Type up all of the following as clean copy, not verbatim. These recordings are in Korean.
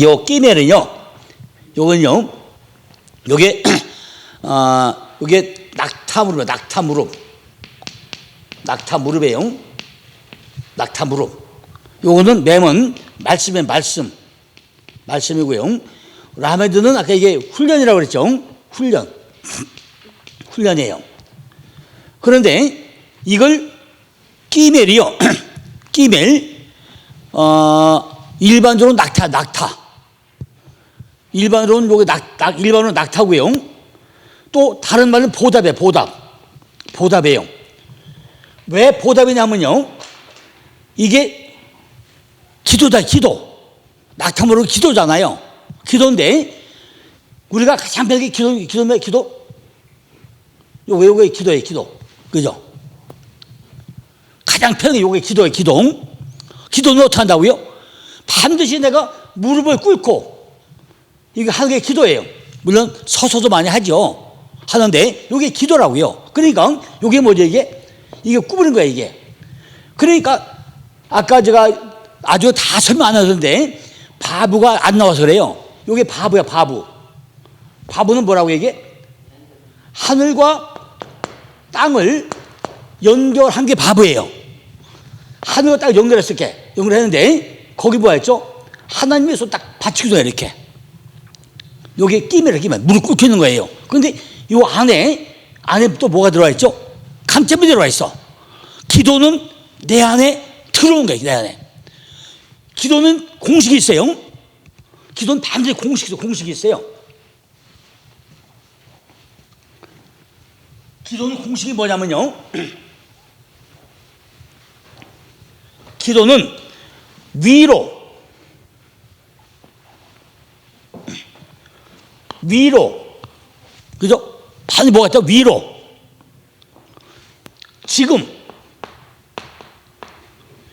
요 끼멜은요, 요건요, 요게, 요게 낙타무릎이에요. 낙타무릎. 요거는 맴은 말씀의 말씀이고요. 라메드는 아까 이게 훈련이라고 그랬죠. 훈련이에요. 그런데 이걸 끼멜이요. 끼멜, 일반적으로 낙타. 일반적으로는 요게 일반적으로 낙타고요. 또 다른 말은 보답이에요. 왜 보답이냐면요, 이게 기도다, 기도. 낙타무릎은 기도잖아요. 기도인데 우리가 가장 편하게 기도. 요게 기도예요, 기도. 그죠? 가장 편하게 요게 기도예요, 기도. 기도는 어떻게 한다고요? 반드시 내가 무릎을 꿇고, 이게 하는 게 기도예요. 물론 서서도 많이 하죠. 하는데 요게 기도라고요. 그러니까 요게 뭐죠, 이게 구부린 거예요, 이게. 그러니까 아까 제가 아주 다 설명 안 하던데 바부가 안 나와서 그래요. 요게 바부야, 바부. 바부는 뭐라고 이게? 하늘과 땅을 연결한 게 바부예요. 하늘과 땅을 연결했는데 거기 뭐였죠? 하나님의 손 딱 받치기도 해, 이렇게. 요게 끼멜, 무릎 꿇고 있는 거예요. 그런데 요 안에 또 뭐가 들어와 있죠? 간첩이 들어와 있어. 기도는 내 안에 들어온 거예요, 내 안에. 기도는 공식이 있어요. 기도는 반드시 공식이 있어요. 기도는 공식이 뭐냐면요, 기도는 위로, 그죠? 반드시 뭐가 있죠? 위로. 지금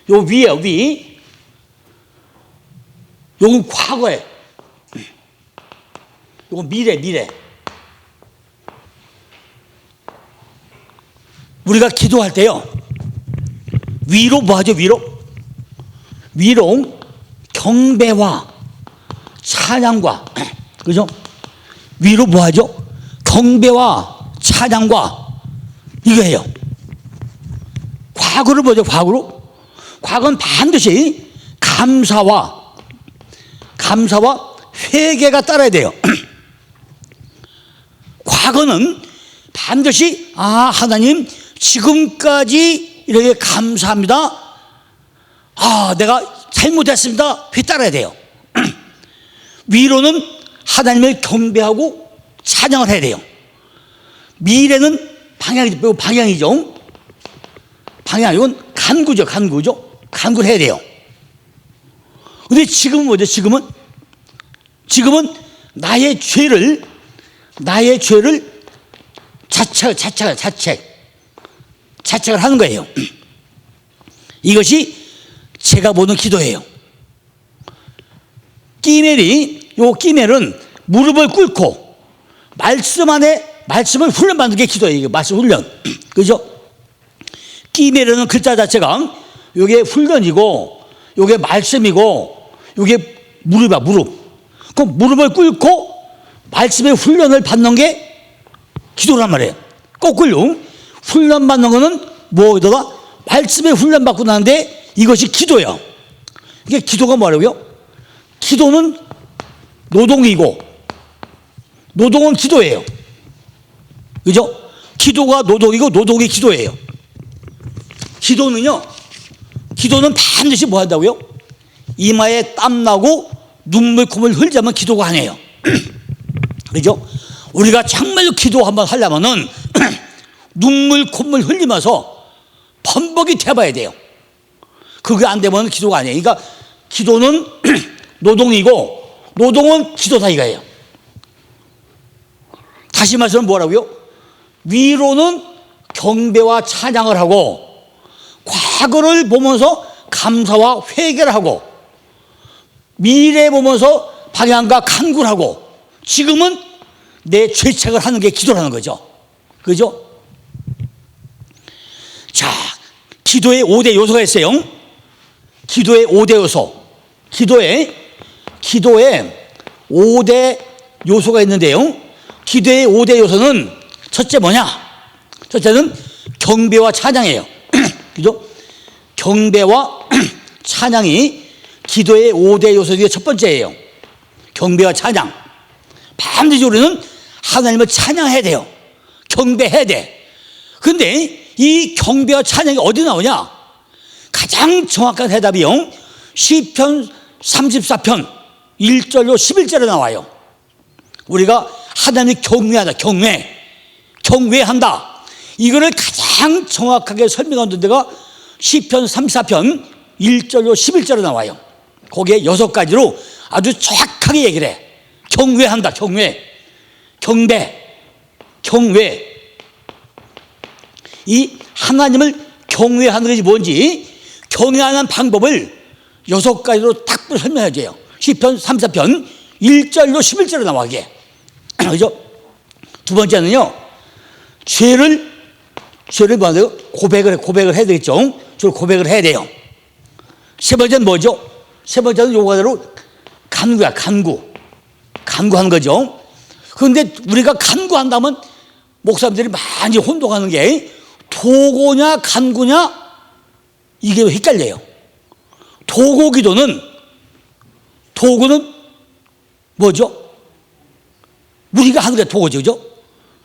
요 위에요, 위. 요건 과거에, 요건 미래. 우리가 기도할 때요, 위로 뭐 하죠? 위로 경배와 찬양과, 그죠? 위로 뭐 하죠? 경배와 찬양과 이거예요. 과거를 뭐죠? 과거는 반드시 감사와 회개가 따라야 돼요. 과거는 반드시 하나님 지금까지 이렇게 감사합니다. 내가 잘못했습니다. 회 따라야 돼요. 위로는 하나님을 경배하고 찬양을 해야 돼요. 미래는 방향이죠. 방향이건 간구죠. 간구를 해야 돼요. 근데 지금은 뭐죠? 지금은 나의 죄를 자책을 하는 거예요. 이것이 제가 보는 기도예요. 끼멜은 무릎을 꿇고 말씀을 훈련받는 게 기도예요. 이게 말씀 훈련. 그죠? 끼멜은 글자 자체가 요게 훈련이고, 요게 말씀이고, 요게 무릎이야, 무릎. 그 무릎을 꿇고 말씀의 훈련을 받는 게 기도란 말이에요. 거꾸로 훈련받는 거는 뭐에다가 말씀의 훈련받고 나는데 이것이 기도예요. 이게 기도가 뭐라고요? 기도는 노동이고 노동은 기도예요. 그죠? 기도가 노동이고 노동이 기도예요. 기도는 반드시 뭐 한다고요? 이마에 땀나고 눈물 콧물 흘리자면 기도가 아니에요. 그죠? 우리가 정말로 기도 한번 하려면은 눈물 콧물 흘리면서 범벅이 돼봐야 돼요. 그게 안 되면 기도가 아니에요. 그러니까 기도는 노동이고 노동은 기도다 이거예요. 다시 말해서 뭐라고요? 위로는 경배와 찬양을 하고 과거를 보면서 감사와 회개를 하고 미래 보면서 방향과 간구를 하고 지금은 내 죄책을 하는 게 기도라는 거죠. 그죠? 자, 기도의 5대 요소가 있어요. 기도의 5대 요소. 기도의 기도에 5대 요소가 있는데요. 기도의 5대 요소는 첫째 뭐냐? 첫째는 경배와 찬양이에요. 그죠? 경배와 찬양이 기도의 5대 요소 중에 첫 번째예요. 경배와 찬양. 반드시 우리는 하나님을 찬양해야 돼요. 경배해야 돼. 근데 이 경배와 찬양이 어디 나오냐? 가장 정확한 대답이요. 시편 34편 1절로 11절에 나와요. 우리가 하나님을 경외하다. 경외한다. 이거를 가장 정확하게 설명하는 데가 시편 34편 1절로 11절에 나와요. 거기에 6가지로 아주 정확하게 얘기를 해. 경외한다. 경배. 이 하나님을 경외하는 것이 뭔지 경외하는 방법을 6가지로 딱 설명해 줘요. 시편 34편 1절로 11절에 나와게. 그죠? 두 번째는요, 죄를 뭐하세요? 고백을 해야 되겠죠? 죄를 고백을 해야 돼요. 세 번째는 뭐죠? 세 번째는 요거대로 간구야, 간구하는 거죠. 그런데 우리가 간구한다면 목사님들이 많이 혼동하는 게 도고냐, 간구냐, 이게 헷갈려요. 도고는 뭐죠? 우리가 하는 게 도고죠, 그죠?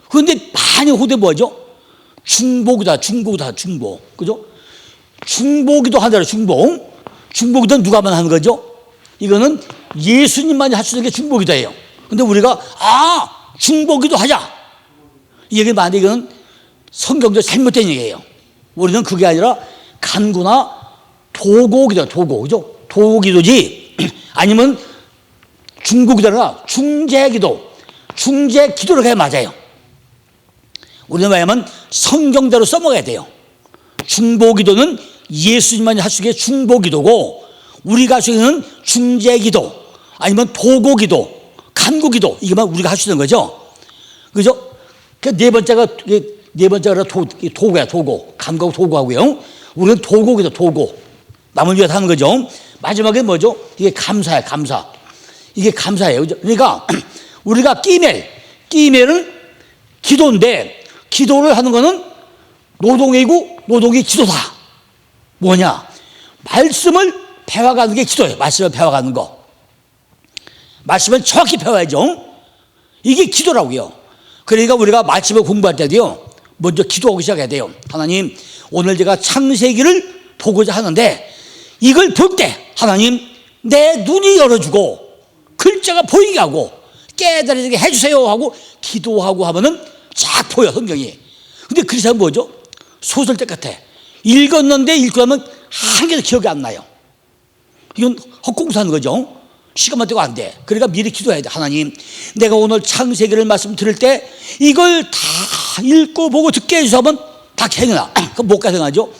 그런데 많이 호대 뭐죠? 중보기다. 그죠? 중보기도 하잖아요, 중보기도는 누가만 하는 거죠? 이거는 예수님만이 할 수 있는 게 중보기도예요. 근데 우리가, 중보기도 하자. 이 얘기는 만약에 이거는 성경적 잘못된 얘기예요. 우리는 그게 아니라 간구나 도고기도, 그죠? 도기도지. 아니면 중보기도나 중재기도를 해야 맞아요. 우리는 왜냐하면 성경대로 써먹어야 돼요. 중보기도는 예수님만이 할 수 있는 게 중보기도고, 우리가 할 수 있는 중재기도 아니면 도고기도, 간구기도, 이것만 우리가 할 수 있는 거죠. 그죠? 네 번째가 도고야, 도고. 간구하고 도고하고요. 우리는 도고기도, 남을 위해서 하는 거죠. 마지막에 뭐죠? 이게 감사야, 감사. 이게 감사예요. 그죠? 그러니까 우리가 끼멜은 기도인데, 기도를 하는 거는 노동이고 노동이 기도다. 뭐냐? 말씀을 배워가는 게 기도예요. 말씀을 배워가는 거. 말씀을 정확히 배워야죠. 이게 기도라고요. 그러니까 우리가 말씀을 공부할 때도요, 먼저 기도하고 시작해야 돼요. 하나님, 오늘 제가 창세기를 보고자 하는데 이걸 볼 때 하나님, 내 눈이 열어주고 글자가 보이게 하고 깨달아지게 해주세요 하고 기도하고 하면은 쫙 보여, 성경이. 근데 그래서 뭐죠? 소설책 같아. 읽었는데 읽고 나면 한 개도 기억이 안 나요. 이건 헛공사하는 거죠. 시간만 되고 안 돼. 그러니까 미리 기도해야 돼. 하나님, 내가 오늘 창세기를 말씀 들을 때 이걸 다 읽고 보고 듣게 해주셔서 하면 다 행해나. 그럼 못 가생하죠.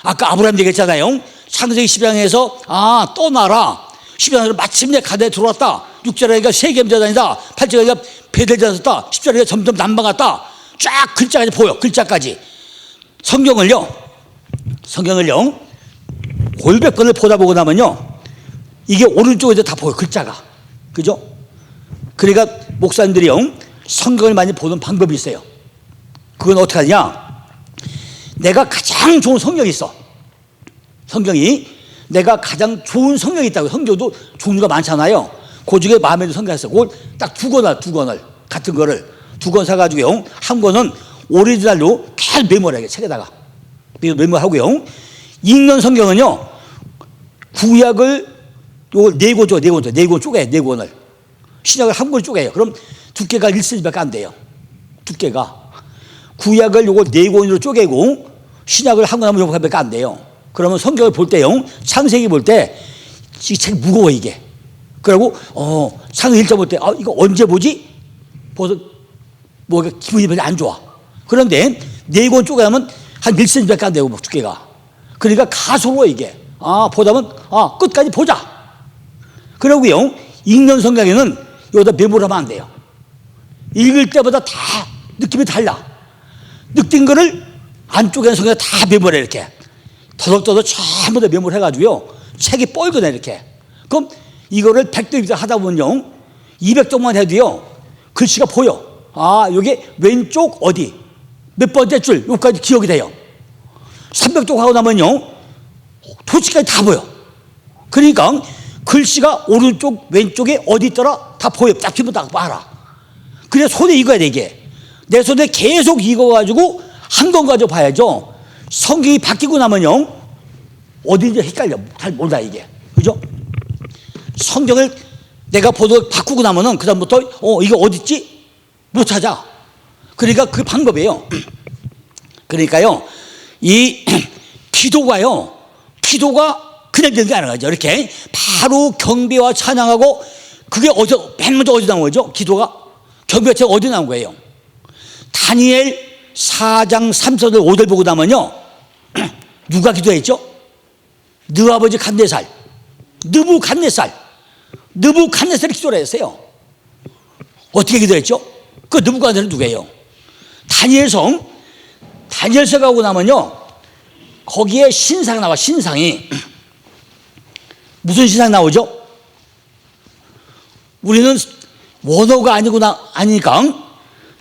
아까 아브라함 얘기했잖아요. 창세기 10장에서 떠나라. 10장에서 마침내 가나안에 들어왔다. 6절에가 세겜 제단이다. 8절에가 베델 제단이다. 10절에가 점점 남방갔다. 쫙 글자까지 보여. 글자까지. 성경을요 골백 번을 보다 보고 나면요, 이게 오른쪽에도 다 보여, 글자가. 그죠? 그러니까 목사님들이요, 성경을 많이 보는 방법이 있어요. 그건 어떻게 하냐? 내가 가장 좋은 성경이 있어. 성경이 내가 가장 좋은 성경이 있다고. 성경도 종류가 많잖아요. 그 중에 마음에 드는 성경이 있어. 그걸 딱 두 권을 같은 거를 두 권 사가지고요, 한 권은 오리지널로 계속 메모하게, 책에다가 메모하고요. 읽는 성경은요, 구약을 요걸 네 권 쪼개요. 네 권을. 신약을 한 권 쪼개요. 그럼 두께가 1cm밖에 안 돼요. 두께가. 구약을 요걸 네 권으로 쪼개고 신약을 한 권 하면 요거밖에 안 돼요. 그러면 성경을 볼 때요, 창세기 볼 때 이 책 무거워, 이게. 그리고 창세기 1장 볼 때 이거 언제 보지? 벌써 뭐 기분이 별로 안 좋아. 그런데 네 권 쪼개면 한 1cm밖에 안 되고, 두께가. 그러니까 가소로워, 이게. 보다 보면 끝까지 보자. 그러고요, 읽는 성경에는 여기다 메모를 하면 안 돼요. 읽을 때보다 다 느낌이 달라. 느낀 거를 안쪽에 성경에 다 메모를 해, 이렇게. 더덕더덕 전부 다 메모를 해가지고요, 책이 뻘거네, 이렇게. 그럼 이거를 100도 하다 보면요 200쪽만 해도요 글씨가 보여. 아 이게 왼쪽 어디 몇 번째 줄 여기까지 기억이 돼요. 300쪽 하고 나면요 도치까지 다 보여. 그러니까 글씨가 오른쪽 왼쪽에 어디 있더라 다 보여. 딱 피면 딱 봐라. 그래 손에 익어야 돼. 이게 내 손에 계속 익어가지고 한 권 가지고 봐야죠. 성경이 바뀌고 나면요 어딘지 헷갈려. 잘 몰라 이게. 그죠? 성경을 내가 보도 바꾸고 나면은 그다음부터 이거 어딨지? 못 찾아. 그러니까 그 방법이에요. 그러니까요 이 기도가 그냥 되는 게 아니라죠. 이렇게 바로 경배와 찬양하고 그게 맨 먼저 어디 나온 거죠? 기도가 경배가 제가 어디 나온 거예요? 다니엘 4장 3절 5절 보고 나면요 누가 기도했죠? 너 아버지 갓네살 느부갓네살이 기도를 했어요. 어떻게 기도했죠? 그 느부갓네살 누구예요? 다니엘서 가고 나면요 거기에 신상 나와. 신상이 무슨 신상 나오죠? 우리는 원어가 아니니까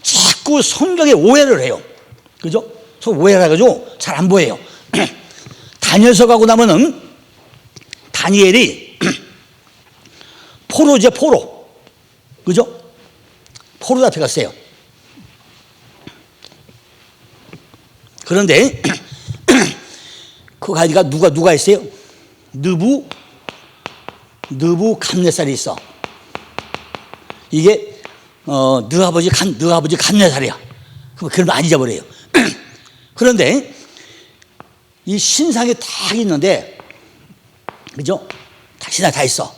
자꾸 성경에 오해를 해요. 그죠? 오해를 해가지고 잘 안 보여요. 다니엘서 가고 나면은 다니엘이 포로죠. 포로. 그죠? 포로 앞에 갔어요. 그런데 그 가지가 누가 있어요? 느부갓네살이 있어. 이게 너 아버지 갓네살이야. 그러면 안 잊어버려요. 그런데 이 신상이 딱 있는데, 그죠? 신상 다 있어.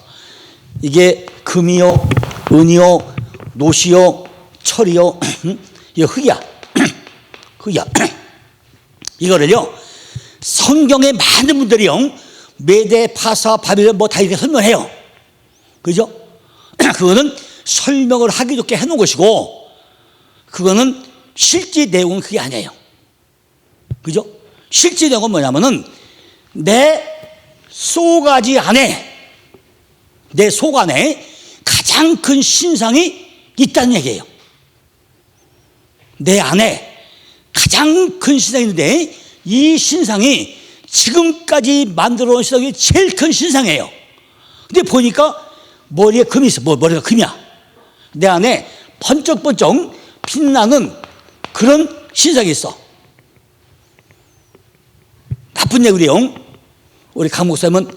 이게 금이요, 은이요, 노시요, 철이요, 이거 흙이야. 흙이야. 이거를요 성경에 많은 분들이요 메대, 파사, 바빌론 뭐 다 이렇게 설명해요. 그죠? 그거는 설명을 하기 좋게 해놓은 것이고 그거는 실제 내용은 그게 아니에요. 그죠? 실제 내용은 뭐냐면은 내 속 안에 가장 큰 신상이 있다는 얘기예요. 내 안에 가장 큰 신상이 있는데 이 신상이 지금까지 만들어 온 신상이 제일 큰 신상이에요. 근데 보니까 머리에 금이 있어. 머리가 금이야. 내 안에 번쩍번쩍 빛나는 그런 신상이 있어. 나쁜 얘기요. 우리 강 목사님은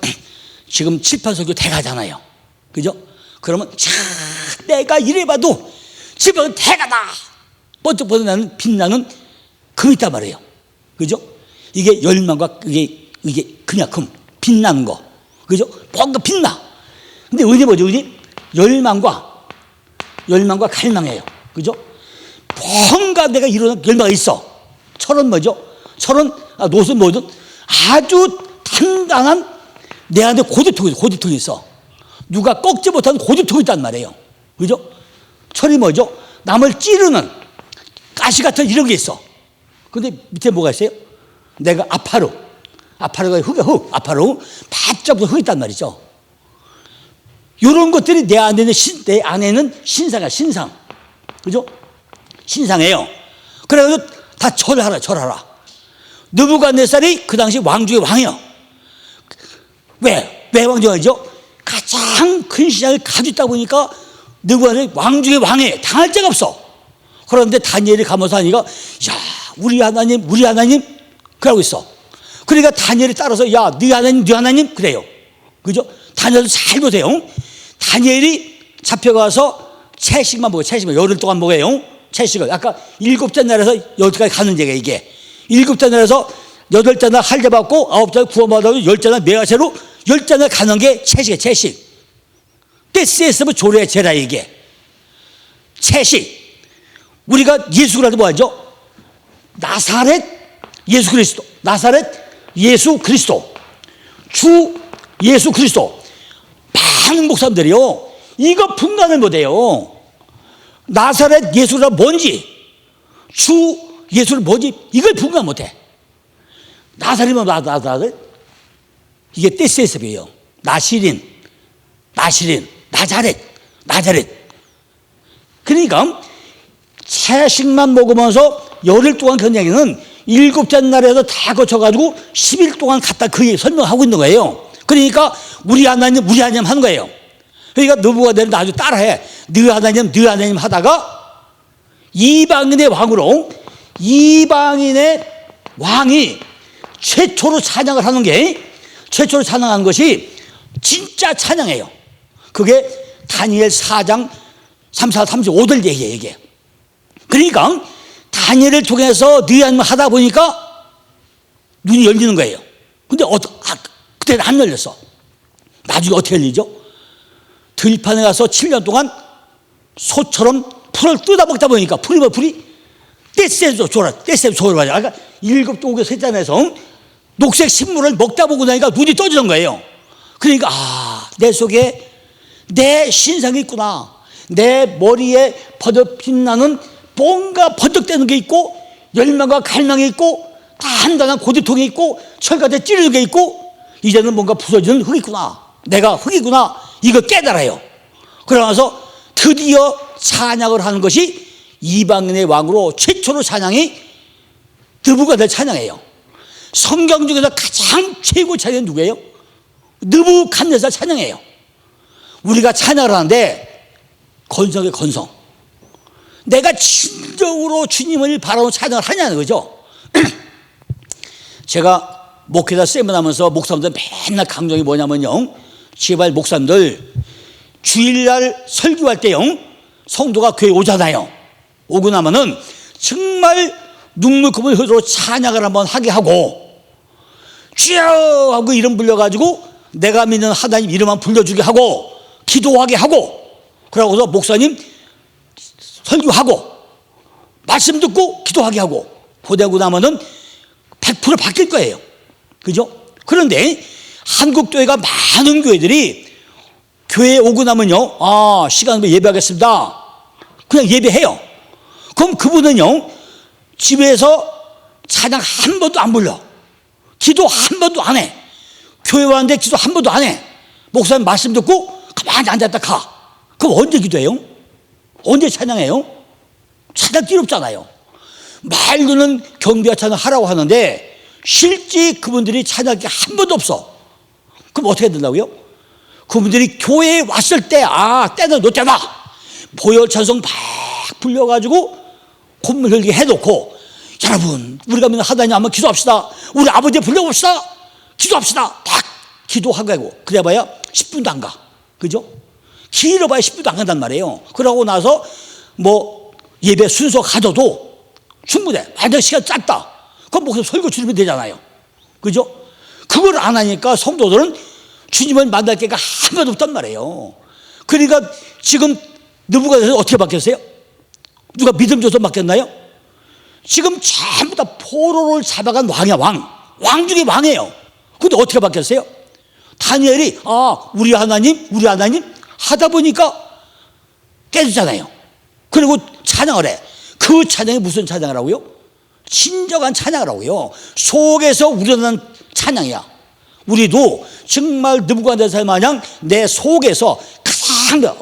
지금 7, 8설교 대가잖아요. 그죠? 그러면 내가 이래봐도 집은 대가다. 번쩍번쩍 빛나는 금이 있단 말이에요. 그죠? 이게 열망과 이게 그냥 금 빛나는 거. 그죠? 뭔가 빛나. 근데 은이 뭐죠? 은이 열망과 갈망이에요. 그죠? 뭔가 내가 이런 열망이 있어. 철은 뭐죠? 철은 노선 뭐든 아주 단단한 내 안에 고집통이 있어. 누가 꺾지 못하는 고집통이 있단 말이에요. 그죠? 철이 뭐죠? 남을 찌르는 가시 같은 이런 게 있어. 근데 밑에 뭐가 있어요? 내가 아파루가 흙, 아파루 바짝부터 흙이 있단 말이죠. 이런 것들이 내 안에는 신상이야, 신상. 그죠? 신상이에요. 그래가지고 다 절하라. 느부갓네살이 그 당시 왕 중의 왕이요. 왜 왕 중의 왕이죠? 가장 큰 신상을 가지고 있다 보니까 느부갓네살이 왕 중의 왕이에요. 당할 데가 없어. 그런데 다니엘이 가면서 하니까 우리 하나님 그러고 있어. 그러니까 다니엘이 따라서 네 하나님 그래요. 그죠? 다니엘도 잘 보세요. 다니엘이 잡혀가서 채식만 열흘 동안 먹어요. 채식을 아까 7째 날에서 여기까지 가는 얘기가 이게 7째 날에서 8째 날 할례 받고 9째 날 구원받아서 10째 날 메가세로 10째 날 가는 게 채식이에요. 채식. 떼쓰면 조례 제라 이게 채식. 우리가 예수 그리스도 뭐하죠? 나사렛 예수 그리스도 주 예수 그리스도. 많은 목사님들이요 이거 분간을 못해요. 나사렛 예수가 뭔지 주 예수를 뭔지 이걸 분간 못해. 나사렛이면 나사렛 이게 떼세습이에요. 나시린 나시린, 나자렛. 그러니까 채식만 먹으면서 열흘 동안 견디기는 일곱째 날에서 다 거쳐가지고 10일 동안 갔다 그 설명하고 있는 거예요. 그러니까 우리 하나님 하는 거예요. 그러니까 느부갓네살은 아주 따라해. 너 하나님 하다가 이방인의 왕으로, 이방인의 왕이 최초로 찬양을 하는 게, 최초로 찬양한 것이 진짜 찬양이에요. 그게 다니엘 4장 34, 35절 얘기예요, 이게. 그러니까 다니엘을 통해서 네 하나님 하다 보니까 눈이 열리는 거예요. 근데 그때는 안 열렸어. 나중에 어떻게 열리죠? 들판에 가서 7년 동안 소처럼 풀을 뜯어먹다 보니까 풀이 떼새도 졸아가지고 아까 7개 셋잔에서 녹색 식물을 먹다 보고 나니까 눈이 떠지는 거예요. 그러니까 내 속에 내 신상이 있구나. 내 머리에 빛나는 뭔가 번쩍대는 게 있고, 열망과 갈망이 있고, 단단한 고집통이 있고, 철같이 찌르는 게 있고, 이제는 뭔가 부서지는 흙이 있구나. 내가 흙이구나. 이거 깨달아요. 그러면서 드디어 찬양을 하는 것이 이방인의 왕으로 최초로 찬양이 느부갓네살 찬양이에요. 성경 중에서 가장 최고 찬양이 누구예요? 느부갓네살 찬양이에요. 우리가 찬양을 하는데 건성의 건성. 내가 진정으로 주님을 바라보는 찬양을 하냐는 거죠. 제가 목회자 세미나하면서 목사님들 맨날 강조이 뭐냐면요, 제발 목사님들 주일날 설교할 때요, 성도가 교회 오잖아요. 오고 나면은 정말 눈물금을 흘려 찬양을 한번 하게 하고, 주여 하고 이름 불려가지고 내가 믿는 하나님 이름만 불려주게 하고, 기도하게 하고, 그러고서 목사님 설교하고 말씀 듣고 기도하게 하고 보내고 나면은 100% 바뀔 거예요. 그죠? 그런데 한국 교회가 많은 교회들이 교회에 오고 나면요, 시간 예배하겠습니다. 그냥 예배해요. 그럼 그분은요, 집에서 찬양 한 번도 안 불러. 기도 한 번도 안 해. 교회 왔는데 기도 한 번도 안 해. 목사님 말씀 듣고 가만히 앉았다 가. 그럼 언제 기도해요? 언제 찬양해요? 찬양 필요 없잖아요. 말로는 경배와 찬양 하라고 하는데 실제 그분들이 찬양할 게 한 번도 없어. 그럼 어떻게 된다고요? 그분들이 교회에 왔을 때, 때는 너 때다. 보혈 찬송 막 불려가지고 콧물 흘리게 해놓고, 여러분 우리가 믿는 하나님 한번 기도합시다. 우리 아버지 불러봅시다. 기도합시다. 딱 기도하고 그래봐야 10분도 안 가. 그죠? 길어봐야 10분도 안 간단 말이에요. 그러고 나서 뭐 예배 순서 가져도 충분해. 완전 시간 짧다. 그럼 목사 설교 줄이면 되잖아요. 그죠? 그걸 안 하니까 성도들은 주님을 만날 기회가 한 번도 없단 말이에요. 그러니까 지금 느부갓네살 어떻게 바뀌었어요? 누가 믿음 줘서 바뀌었나요? 지금 전부 다 포로를 잡아간 왕이야. 왕 중에 왕이에요. 근데 어떻게 바뀌었어요? 다니엘이 우리 하나님 하다 보니까 깨지잖아요. 그리고 찬양을 해. 그 찬양이 무슨 찬양을 하고요? 진정한 찬양을 하고요. 속에서 우러나는 찬양이야. 우리도 정말 느부갓네살 마냥 내 속에서 가장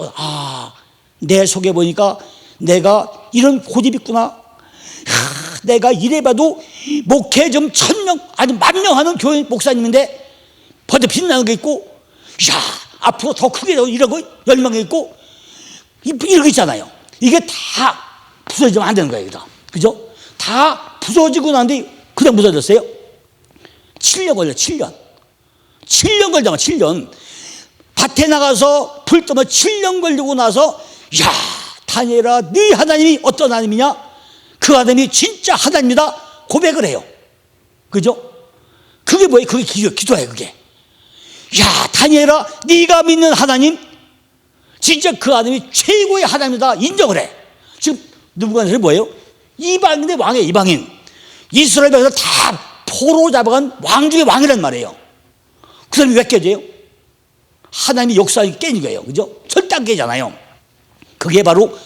내 속에 보니까 내가 이런 고집이 있구나. 내가 이래봐도 목회 좀 1000명 아니 10,000명 하는 교회 목사님인데 벌써 빛나는 게 있고, 앞으로 더 크게 이러고 열망이 있고, 이러고 있잖아요. 이게 다 부서지면 안 되는 거예요. 그죠? 다 부서지고 난뒤 그냥 부서졌어요. 7년 걸려. 7년 걸잖아. 7년 밭에 나가서 불 뜨면 7년 걸리고 나서, 다니엘아 네 하나님이 어떤 하나님이냐, 그 하나님이 진짜 하나님이다 고백을 해요. 그죠? 그게 뭐예요? 그게 기도예요. 그게 다니엘아 네가 믿는 하나님 진짜 그 하나님이 최고의 하나님이다 인정을 해. 지금 느부갓네살이 뭐예요? 이방인의 왕이에요. 이방인. 이스라엘 백성을 다 포로 잡아간 왕 중의 왕이란 말이에요. 그 사람이 왜 깨져요? 하나님의 역사가 깨진 거예요. 그죠? 절대 안 깨잖아요. 그게 바로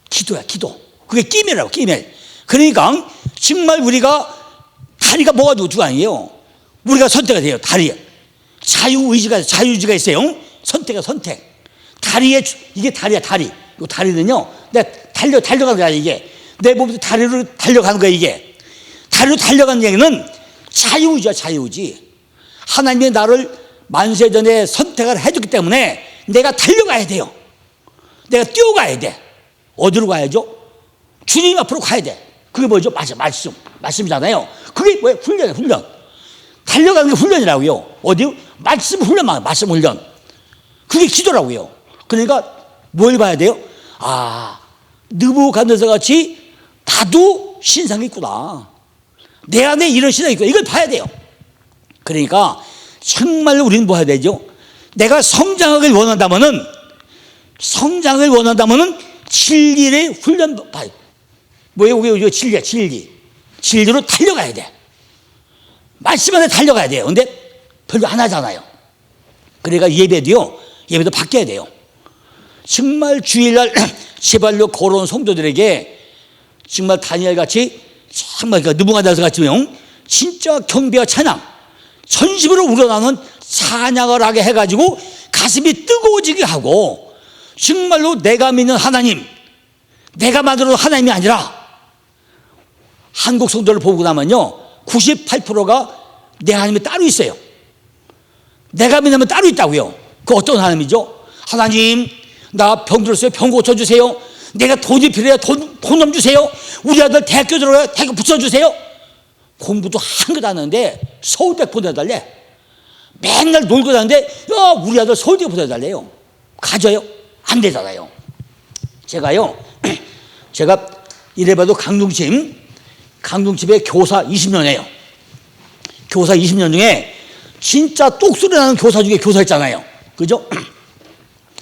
기도야. 기도. 그게 끼밀이라고. 끼밀. 그러니까 정말 우리가 다리가 뭐가 누구 아니에요. 우리가 선택이 돼요. 다리. 자유의지가 있어요. 선택. 이게 다리야, 다리. 이 다리는요, 내가 달려가는 거야, 이게. 내 몸에서 다리로 달려가는 거야, 이게. 다리로 달려가는 얘기는 자유의지야, 자유의지. 하나님이 나를 만세 전에 선택을 해줬기 때문에 내가 달려가야 돼요. 내가 뛰어가야 돼. 어디로 가야죠? 주님 앞으로 가야 돼. 그게 뭐죠? 맞아, 말씀이잖아요. 그게 뭐예요? 훈련이에요, 훈련. 달려가는 게 훈련이라고요. 어디? 말씀 훈련만, 말씀 훈련. 그게 기도라고요. 그러니까 뭘 봐야 돼요? 느부갓네살 같이 나도 신상이 있구나. 내 안에 이런 신상이 있구나. 이걸 봐야 돼요. 그러니까 정말로 우리는 뭐 해야 되죠? 내가 성장하길 원한다면은 진리의 훈련 봐요. 뭐예요? 이게 진리야, 진리. 진리로 달려가야 돼. 말씀 안에 달려가야 돼요. 근데 별로 안 하잖아요. 그러니까 예배도 바뀌어야 돼요. 정말 주일날 제발로 걸어온 성도들에게 정말 다니엘 같이 정말 느부갓네살 같이 진짜 경배와 찬양, 전심으로 우러나는 찬양을 하게 해가지고 가슴이 뜨거워지게 하고 정말로 내가 믿는 하나님, 내가 만들어도 하나님이 아니라 한국 성도를 보고 나면요 98%가 내 하나님이 따로 있어요. 내가 믿으면 따로 있다고요. 그 어떤 하나님이죠? 하나님, 나 병 들었어요. 병 고쳐주세요. 내가 돈이 필요해요. 돈 좀 주세요. 우리 아들 대학교 들어가요. 대학교 붙여주세요. 공부도 한 것 안 하는데 서울대 보내달래. 맨날 놀고 다니는데 우리 아들 서울대 보내달래요. 가져요? 안 되잖아요. 제가 이래봐도 강동집에 교사 20년이에요. 교사 20년 중에 진짜 똑소리 나는 교사 중에 교사 있잖아요. 그죠?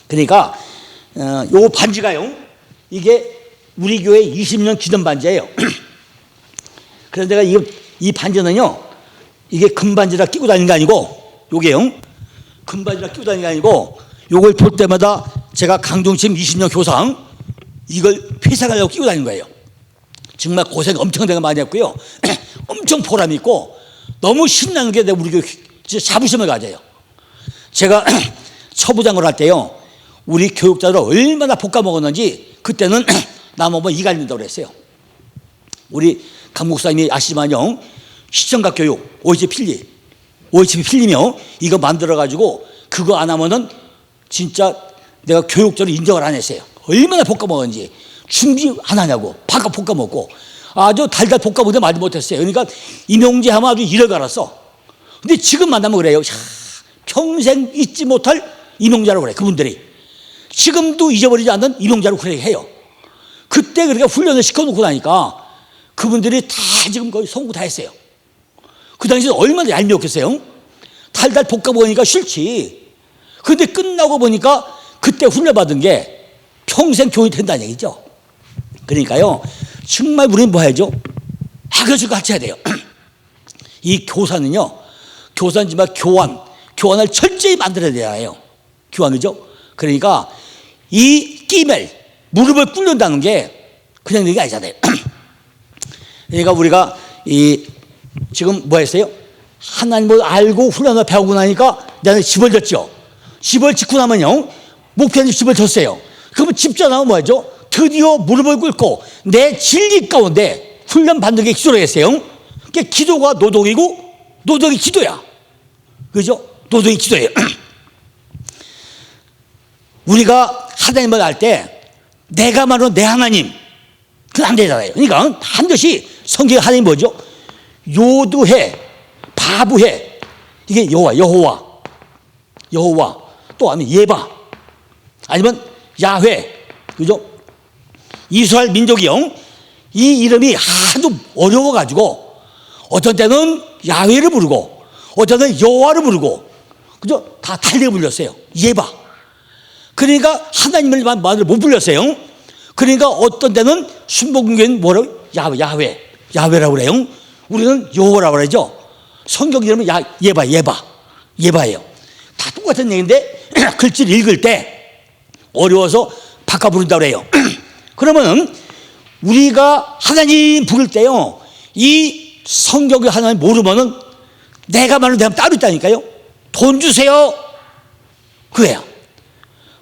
그러니까 요 반지가요, 이게 우리 교회 20년 기념 반지예요. 그래서 내가 이 반지는요, 이게 금반지라 끼고 다니는 게 아니고, 요게요, 금반지라 끼고 다니는 게 아니고, 요걸 볼 때마다 제가 강동심 20년 교상, 이걸 회상하려고 끼고 다니는 거예요. 정말 고생 엄청 내가 많이 했고요. 엄청 보람 있고, 너무 신나는 게 우리 교회 자부심을 가져요. 제가 처부장을 할 때요, 우리 교육자들 얼마나 볶아 먹었는지 그때는 나무면 이 갈린다고 그랬어요. 우리 강 목사님이 아시지만요, 시청각 교육 OECD 필리며 이거 만들어가지고 그거 안 하면은 진짜 내가 교육자로 인정을 안 했어요. 얼마나 볶아 먹었는지. 준비 안 하냐고 바깥 볶아 먹고 아주 달달 볶아 먹는데 말도 못했어요. 그러니까 임용재 하면 아주 이를 갈았어. 근데 지금 만나면 그래요. 평생 잊지 못할 임용자라고 그래. 그분들이 지금도 잊어버리지 않는 임용자로 그렇게 해요. 그때 그렇게 훈련을 시켜놓고 나니까 그분들이 다 지금 거의 성공 다 했어요. 그 당시에 얼마나 얄미웠겠어요. 달달 볶아 먹으니까 싫지. 근데 끝나고 보니까 그때 훈련 받은 게 평생 교육이 된다는 얘기죠. 그러니까요, 정말 우리는 뭐 해야죠? 그것을 같이 해야 돼요. 이 교사는요, 교사는 교환을 철저히 만들어야 되잖아요. 교환이죠. 그러니까 이 끼멜, 무릎을 꿇는다는 게 그냥 얘기 아니잖아요. 그러니까 우리가 지금 뭐 했어요? 하나님을 알고 훈련을 배우고 나니까 내가 집을 졌죠. 집을 짓고 나면요, 목표는 집을 졌어요. 그러면 집 져나면 뭐죠? 드디어 무릎을 꿇고 내 진리 가운데 훈련 받는 게 기도를 했어요. 그러니까 기도가 노동이고 노동이 기도야. 그죠? 노동이 기도예요. 우리가 하나님을 알 때 내가 말하는 내 하나님, 그건 안 되잖아요. 그러니까 반드시 성경에 하나님 뭐죠? 요두해, 바부해, 이게 여호와 또 아니면 예바 아니면 야훼, 그죠? 이스라엘 민족이요, 이 이름이 하도 어려워가지고 어떤 때는 야훼를 부르고 어떤 때는 여호와를 부르고, 그죠? 다 달리 불렸어요. 예바. 그러니까 하나님을 말을 못 불렸어요. 그러니까 어떤 때는 순복음교회는 뭐라고? 야훼라고 그래요. 우리는 여호와라고 그러죠. 성경 이름은 예바예요. 다 똑같은 얘기인데 글씨를 읽을 때 어려워서 바꿔 부른다고 그래요. 그러면 우리가 하나님 부를 때요, 이 성경을 하나님 모르면은 내가 말하는 대로 따로 있다니까요. 돈 주세요, 그거예요.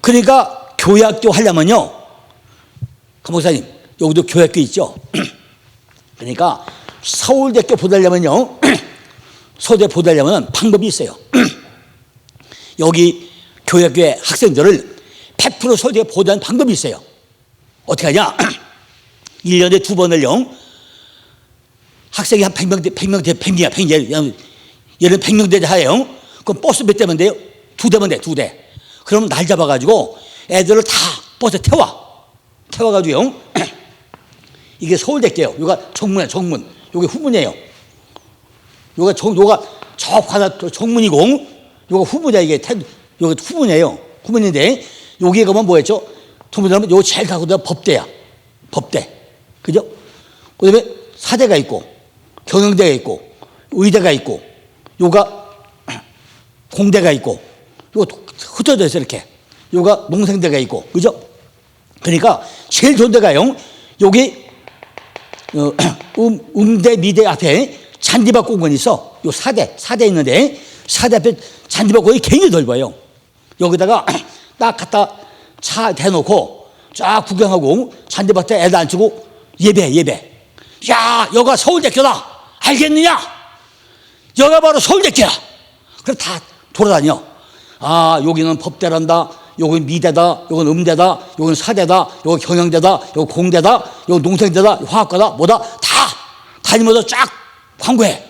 그러니까 교회학교 하려면요, 목사님 여기도 교회학교 있죠. 그러니까 서울대학교 보달려면요, 서울대 보달려면 방법이 있어요. 여기 교회학교의 학생들을 100% 서울대에 보다는 방법이 있어요. 어떻게 하냐? 1년에 2번을요, 학생이 한 100명, 얘는 100명 하예요. 그럼 버스 몇 대면 돼요? 2대면 돼, 2대. 그러면 날 잡아가지고 애들을 다 버스에 태워가지고요. 이게 서울대게요. 요가 정문이야, 정문. 요게 후문이에요. 요가 저 하나 정문이고, 요가 후문이야, 요게 후문이에요. 후문인데, 여기에 가면 뭐였죠? 후문이라면 요 제일 가고다 법대야. 법대. 그죠? 그 다음에 사대가 있고, 경영대가 있고, 의대가 있고, 요가 공대가 있고, 요거 흩어져 있어, 이렇게. 요가 농생대가 있고, 그죠? 그러니까 제일 좋은 데가요, 여기 음대, 미대 앞에 잔디밭 공원이 있어. 요 사대 있는데, 사대 앞에 잔디밭 공원이 굉장히 넓어요. 여기다가 딱 갖다 차 대놓고 쫙 구경하고 잔디밭에 애들 앉히고 예배. 야, 여가 서울대교다. 알겠느냐? 여가 바로 서울대교야. 그럼 다 돌아다녀. 아, 여기는 법대란다. 여기 미대다, 여기 음대다, 여기 사대다, 여기 경영대다, 여기 공대다, 여기 농생대다, 화학과다, 뭐다 다 다니면서 쫙 광고해.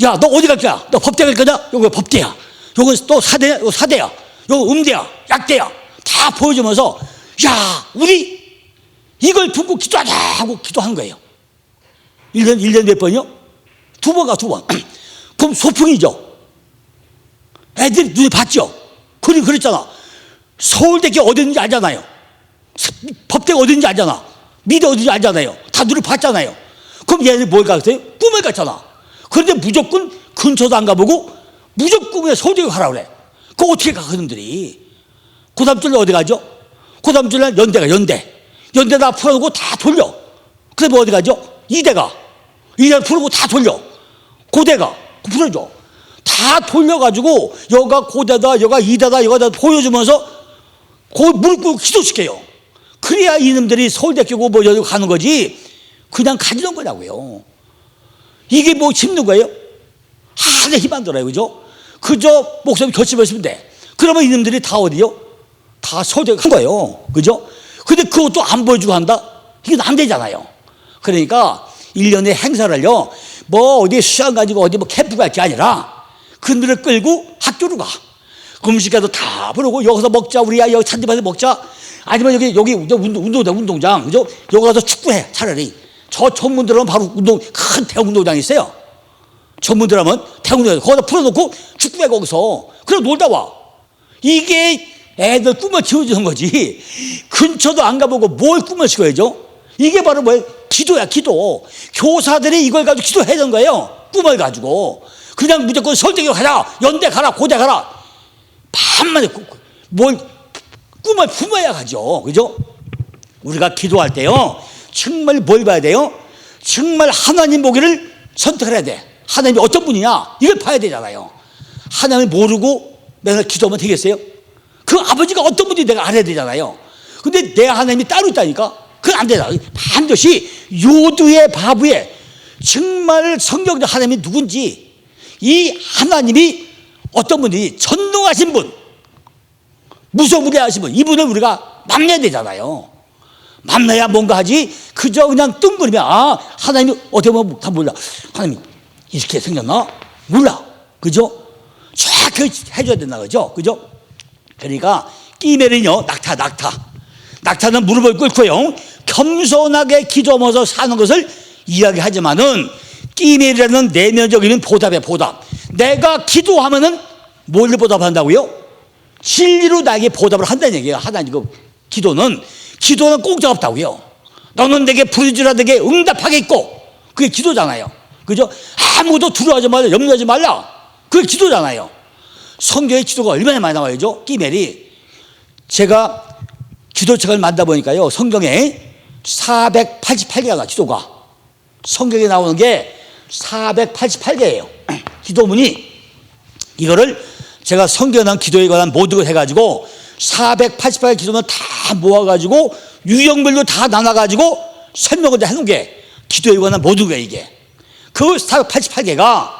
야, 너 어디 갈 거야? 너 법대 갈 거냐? 여기 법대야. 여기 또 사대야, 여기 사대야. 여기 음대야, 약대야. 다 보여주면서 야, 우리 이걸 듣고 기도하자 하고 기도한 거예요. 1년 몇 번이요? 2번 가, 2번. 그럼 소풍이죠. 애들이 눈에 봤죠. 그랬잖아. 서울대교 어디 있는지 알잖아요. 법대가 어디 있는지 알잖아. 미대 어디 있는지 알잖아요. 다 눈을 봤잖아요. 그럼 얘네들이 뭘 갔어요? 꿈을 갔잖아. 그런데 무조건 근처도 안 가보고 무조건 그냥 서울대교 가라 그래. 그거 어떻게 가, 그놈들이. 그 다음 주에 어디 가죠? 그 다음 주에 연대가, 연대 다 풀어놓고 다 돌려. 그래 뭐 어디 가죠? 이대가 풀어놓고 다 돌려. 고대가 풀어줘. 다 돌려가지고 여가 고대다, 여가 이대다, 여가 다 보여주면서 무릎 꿇고 기도시켜요. 그래야 이놈들이 서울대교고 뭐 여기 가는 거지, 그냥 가지는 거냐고요. 이게 뭐 힘든 거예요? 하나도 힘 안 들어요. 그저 목숨 결심하시면 돼. 그러면 이놈들이 다 어디요? 다 서울대교 간 거예요. 그죠? 근데 그것도 안 보여주고 한다? 이게 안 되잖아요. 그러니까 1년에 행사를요, 뭐 어디 수양 가지고 어디 뭐 캠프 갈 게 아니라 그들을 끌고 학교로 가. 음식에도 다 부르고 여기서 먹자, 우리야 여기 잔디밭에 먹자. 아니면 여기 운동장, 그죠? 여기 가서 축구해. 차라리 저 전문 들어가면 바로 큰 대운동장이 있어요. 전문 들어가면 대운동장 거기다 풀어놓고 축구해 거기서. 그래 놀다 와. 이게 애들 꿈을 키워주는 거지. 근처도 안 가보고 뭘 꿈을 키워야죠? 이게 바로 뭐예요? 기도야, 기도. 교사들이 이걸 가지고 기도해야 되는 거예요. 꿈을 가지고. 그냥 무조건 서울대교 가자, 연대 가라, 고대 가라. 반만에 뭘 꿈을 품어야 가죠. 그죠? 우리가 기도할 때요, 정말 뭘 봐야 돼요? 정말 하나님 보기를 선택해야 돼. 하나님이 어떤 분이냐, 이걸 봐야 되잖아요. 하나님을 모르고 맨날 기도하면 되겠어요? 그 아버지가 어떤 분인지 내가 알아야 되잖아요. 근데 내 하나님이 따로 있다니까? 그건 안 되잖아. 반드시 요두의 바부에 정말 성경적 하나님이 누군지, 이 하나님이 어떤 분이 전능하신 분, 무소불위하신 분, 이분을 우리가 만나야 되잖아요. 만나야 뭔가 하지, 그저 그냥 뜬구리면, 아, 하나님이 어떻게 보면 다 몰라. 하나님이 이렇게 생겼나? 몰라. 그죠? 정확히 해줘야 된다. 그죠? 그러니까 끼메리는요, 낙타는 무릎을 꿇고요, 겸손하게 기도하면서 사는 것을 이야기하지만은, 끼메리라는 내면적인 보답이에요. 보답. 내가 기도하면은 뭘 보답한다고요? 진리로 나에게 보답을 한다는 얘기예요. 하나님, 기도는 공짜가 없다고요. 너는 내게 부르짖으라 내게 응답하겠고, 그게 기도잖아요. 그죠? 아무도 두려워하지 말라, 염려하지 말라, 그게 기도잖아요. 성경에 기도가 얼마나 많이 나와야죠? 끼메리. 제가 기도책을 만다 보니까요, 성경에 488개가 나와. 기도가 성경에 나오는 게 488개예요 기도문이. 이거를 제가 성경에 나온 기도에 관한 모든 걸 해가지고 488개 기도는 다 모아가지고 유형별로 다 나눠가지고 설명을 해놓은 게 기도에 관한 모든 거예요. 이게 그 488개가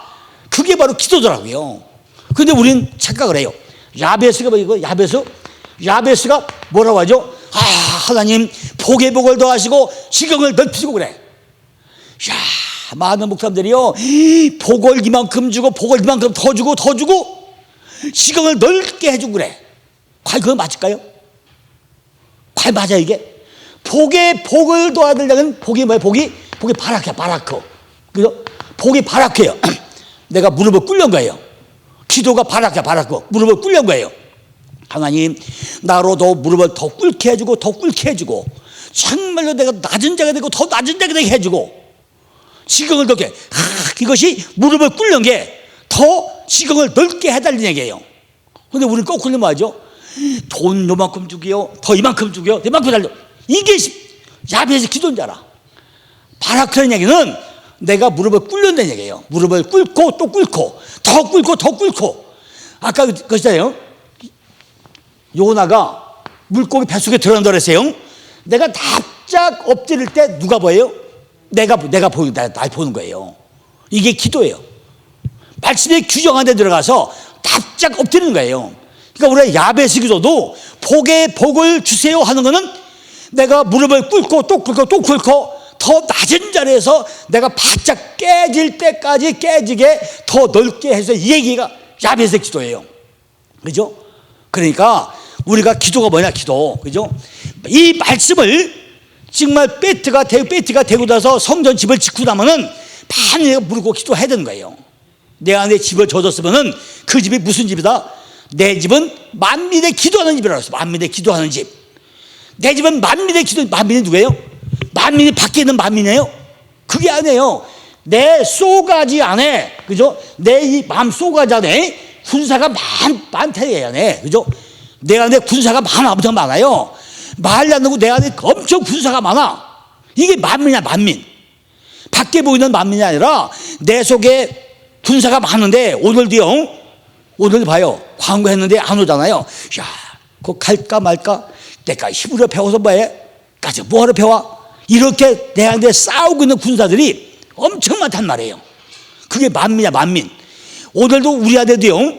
그게 바로 기도더라고요. 근데 우린 착각을 해요. 야베스가 뭐이고 야베스가 뭐라고 하죠? 아, 하나님 복의 복을 더하시고 지경을 넓히시고 그래. 야, 많은 목사님들이요, 복을 이만큼 주고 복을 이만큼 더 주고 지경을 넓게 해주고 그래. 과연 그거 맞을까요? 과연 맞아 이게? 복의 복을 더하려면 복이 뭐야? 복이 바라크야, 바라크. 그래서 복이 바라크예요. 내가 무릎을 꿇는 거예요. 기도가 바라크야, 바라크. 무릎을 꿇는 거예요. 하나님, 나로도 무릎을 더 꿇게 해주고 정말로 내가 낮은 자가 되고 더 낮은 자가 되게 해주고 지경을 넓게. 이것이 무릎을 꿇는 게 더 지경을 넓게 해달라는 얘기예요. 근데 우리는 거꾸로 뭐하죠? 돈 요만큼 주고요, 더 이만큼 주고요, 이만큼 달려. 이게 야베스 기도인 줄 알아. 바라크라는 얘기는 내가 무릎을 꿇는다는 얘기예요. 무릎을 꿇고 또 꿇고 더 꿇고. 아까 그랬잖아요. 요나가 물고기 뱃속에 들어간다 그랬어요. 내가 납작 엎드릴 때 누가 보여요? 내가 보는, 날 보는 거예요. 이게 기도예요. 말씀의 규정 안에 들어가서 납작 엎드리는 거예요. 그러니까 우리가 야베스 기도도 복의 복을 주세요 하는 거는 내가 무릎을 꿇고 또 꿇고 더 낮은 자리에서 내가 바짝 깨질 때까지 깨지게 더 넓게 해서 이 얘기가 야베스 기도예요. 그죠? 그러니까 우리가 기도가 뭐냐, 기도. 그죠? 이 말씀을 정말 배트가 되고 나서 성전 집을 짓고 나면은 반드시 내가 무릎 꿇고 기도해야 되는 거예요. 내가 내 집을 져줬으면은 그 집이 무슨 집이다? 내 집은 만민의 기도하는 집이라고 했어. 만민의 기도하는 집. 내 집은 만민의 기도. 만민이 누구예요? 만민이 밖에 있는 만민이에요? 그게 아니에요. 내 쏘가지 안에, 그죠? 내 이 마음 쏘가지 안에 군사가 많다 얘기 안에, 그죠? 내 안에 군사가 엄청 많아요. 말 안 듣고 내 안에 엄청 군사가 많아. 이게 만민이야, 만민. 밖에 보이는 만민이 아니라 내 속에 군사가 많은데 오늘 봐요. 광고했는데 안 오잖아요. 야, 그거 갈까 말까? 내가 힘으로 배워서 뭐해? 까지 뭐하러 배워? 이렇게 내 안에 싸우고 있는 군사들이 엄청 많단 말이에요. 그게 만민이야, 만민. 오늘도 우리 안에도요,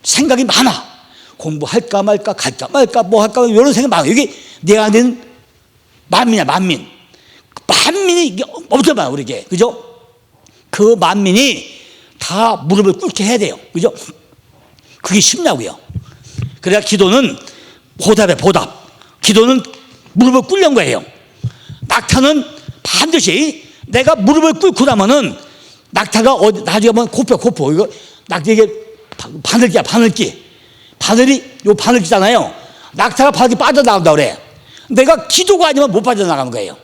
생각이 많아. 공부할까 말까, 갈까 말까, 뭐 할까, 이런 생각이 많아. 여기 내 안에는 만민이야, 만민. 만민이 이게 엄청 많아, 우리에게. 그죠? 그 만민이 다 무릎을 꿇게 해야 돼요. 그죠? 그게 쉽냐고요. 그래야 기도는 보답이야, 보답. 기도는 무릎을 꿇는 거예요. 낙타는 반드시 내가 무릎을 꿇고 나면은 낙타가 나중에 보면 코뼈. 이거 낙타 이게 바늘기야, 바늘기. 요 바늘기잖아요. 낙타가 바늘기 빠져나간다 그래. 내가 기도가 아니면 못 빠져나가는 거예요.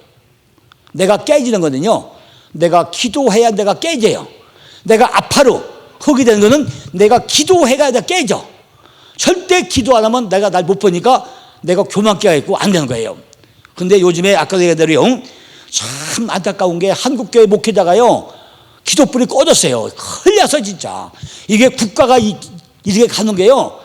내가 깨지는 거는요, 내가 기도해야 내가 깨져요. 내가 아파로 흙이 되는 거는 내가 기도해야 내가 깨져. 절대 기도 안 하면 내가 날 못 보니까 내가 교만기가 있고 안 되는 거예요. 근데 요즘에 아까 얘기한 대로 참 안타까운 게 한국교회 목회자가요, 기도불이 꺼졌어요. 흘려서 진짜. 이게 국가가 이렇게 가는 게요,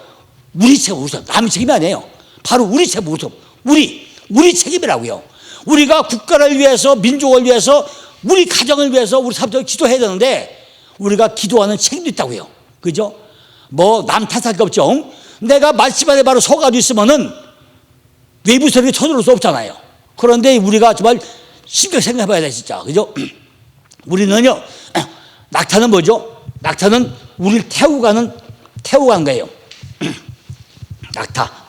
우리 남의 책임이 아니에요. 바로 우리 책임, 우리 책임이라고요. 우리가 국가를 위해서, 민족을 위해서, 우리 가정을 위해서, 우리 사람들 기도해야 되는데 우리가 기도하는 책임도 있다고요. 그죠? 뭐 남 탓할 거 없죠. 내가 말씀 안에 바로 서가지고 있으면은 외부 세력이 쳐들어올 수 없잖아요. 그런데 우리가 정말 심각하게 생각해봐야 돼, 진짜. 그죠? 우리는요, 낙타는 뭐죠? 낙타는 우리를 태우고 가는 거예요. 낙타.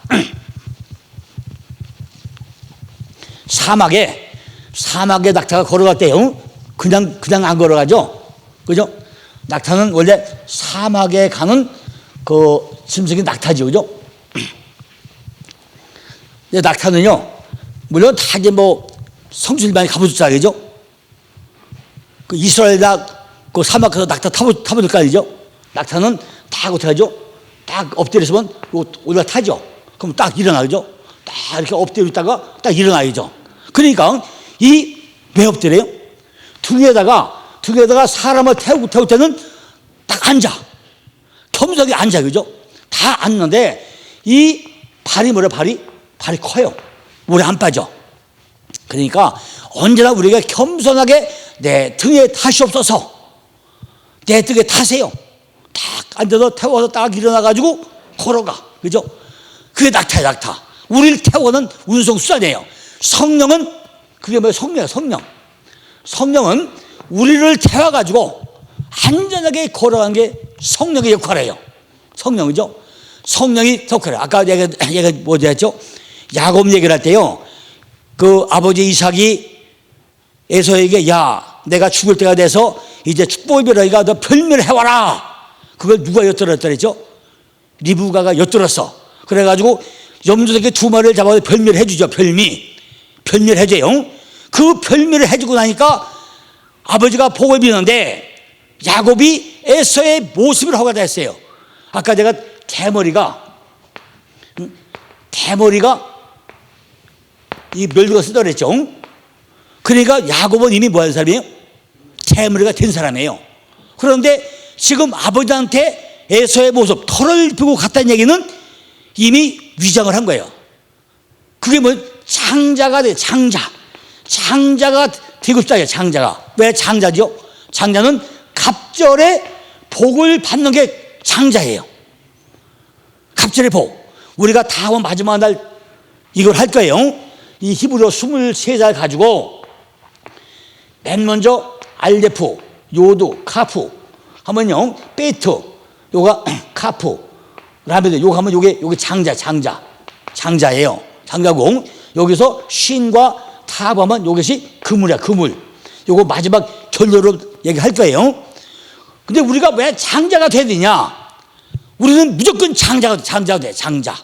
사막에 낙타가 걸어갈 때요, 그냥 안 걸어가죠. 그죠? 낙타는 원래 사막에 가는 그 짐승이 낙타죠. 그죠? 근데 낙타는요, 물론 다 이제 뭐 성수들 많이 가보셨잖아요. 그죠? 그 이스라엘 그 사막에서 낙타 타보실 거 아니죠? 낙타는 딱 어떻게 하죠? 딱 엎드렸으면 올라타죠. 그럼 딱 일어나죠. 딱 이렇게 엎드려 있다가 딱 일어나죠. 그러니까 왜 엎드려요? 등에다가 사람을 태우고 태울 때는 딱 앉아. 겸손하게 앉아. 그죠? 다 앉는데 이 발이 뭐래? 발이 커요. 물에 안 빠져. 그러니까 언제나 우리가 겸손하게 내 등에 탓이 없어서 내 등에 타세요. 딱 앉아서 태워서 딱 일어나가지고 걸어가. 그죠? 그게 낙타야, 낙타. 우리를 태워는 운송수단이에요. 성령은 그게 뭐예요? 성령이에요, 성령. 성령은 우리를 태워가지고 안전하게 걸어간 게 성령의 역할이에요. 성령이죠. 성령이 역할이에요. 아까 얘가 뭐지 했죠? 야곱 얘기를 할 때요. 그 아버지 이삭이 에서에게 야, 내가 죽을 때가 돼서 이제 축복의 벼락이가 너 별미를 해와라. 그걸 누가 엿들었더랬죠? 리브가가 엿들었어. 그래가지고 염소새끼 2마리를 잡아서 별미를 해주죠. 별미를 해줘요. 그 별미를 해주고 나니까 아버지가 복을 비는데 야곱이 에서의 모습을 허가다 했어요. 아까 제가 대머리가 이 멸류가 쓰다 그랬죠. 그러니까 야곱은 이미 뭐 하는 사람이에요? 대머리가 된 사람이에요. 그런데 지금 아버지한테 에서의 모습, 털을 펴고 갔다는 얘기는 이미 위장을 한 거예요. 그게 뭐 장자가 돼, 장자가 되고 싶다. 장자가. 왜 장자죠? 장자는 갑절에 복을 받는 게 장자예요. 갑절의 복. 우리가 다음 마지막 날 이걸 할 거예요. 이 히브리어 23잘 가지고 맨 먼저 알레프, 요드, 카프 하면요, 베이트, 요가 카프, 라면 요거 하면 요게 장자예요. 장자공. 여기서 쉰과 타하면 요것이 그물이야, 그물. 요거 마지막 결론으로 얘기할 거예요. 근데 우리가 왜 장자가 돼야 되냐? 우리는 무조건 장자가 돼, 장자.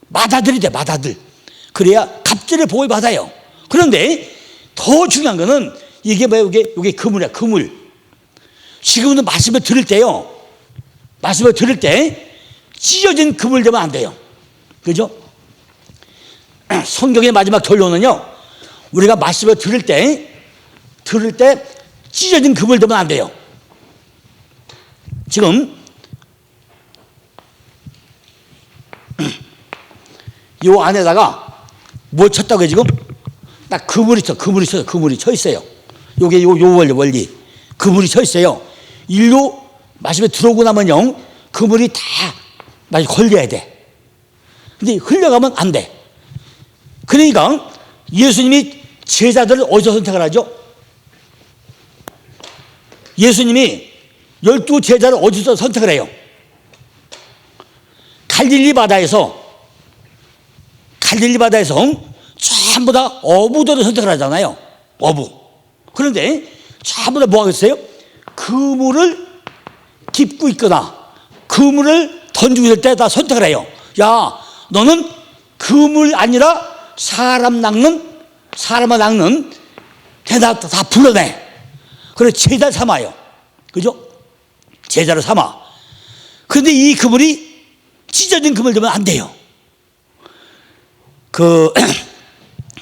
맏아들이 돼, 맏아들. 그래야 갑절의 복을 받아요. 그런데 더 중요한 거는 이게 뭐예요? 이게 그물이야, 그물. 지금은 말씀을 들을 때요. 말씀을 들을 때 찢어진 그물 되면 안 돼요. 그죠? 성경의 마지막 결론은요. 우리가 말씀을 들을 때 찢어진 그물 되면 안 돼요. 지금 요 안에다가 뭘 쳤다고요, 지금? 딱 그물이 쳐 있어요. 요게 요 원리. 그물이 쳐 있어요. 일로 말씀에 들어오고 나면요, 그물이 다 많이 걸려야 돼. 근데 흘러가면 안 돼. 그러니까 예수님이 제자들을 어디서 선택을 하죠? 예수님이 12 제자를 어디서 선택을 해요? 갈릴리 바다에서 전부 다 어부들을 선택을 하잖아요. 어부. 그런데 전부 다 뭐 하겠어요? 그물을 깁고 있거나 그물을 던지고 있을 때 다 선택을 해요. 야, 너는 그물 아니라 사람을 낚는 대다 다 불러내. 그래서 제자를 삼아요. 그죠? 제자를 삼아. 그런데 이 그물이 찢어진 그물 되면 안 돼요.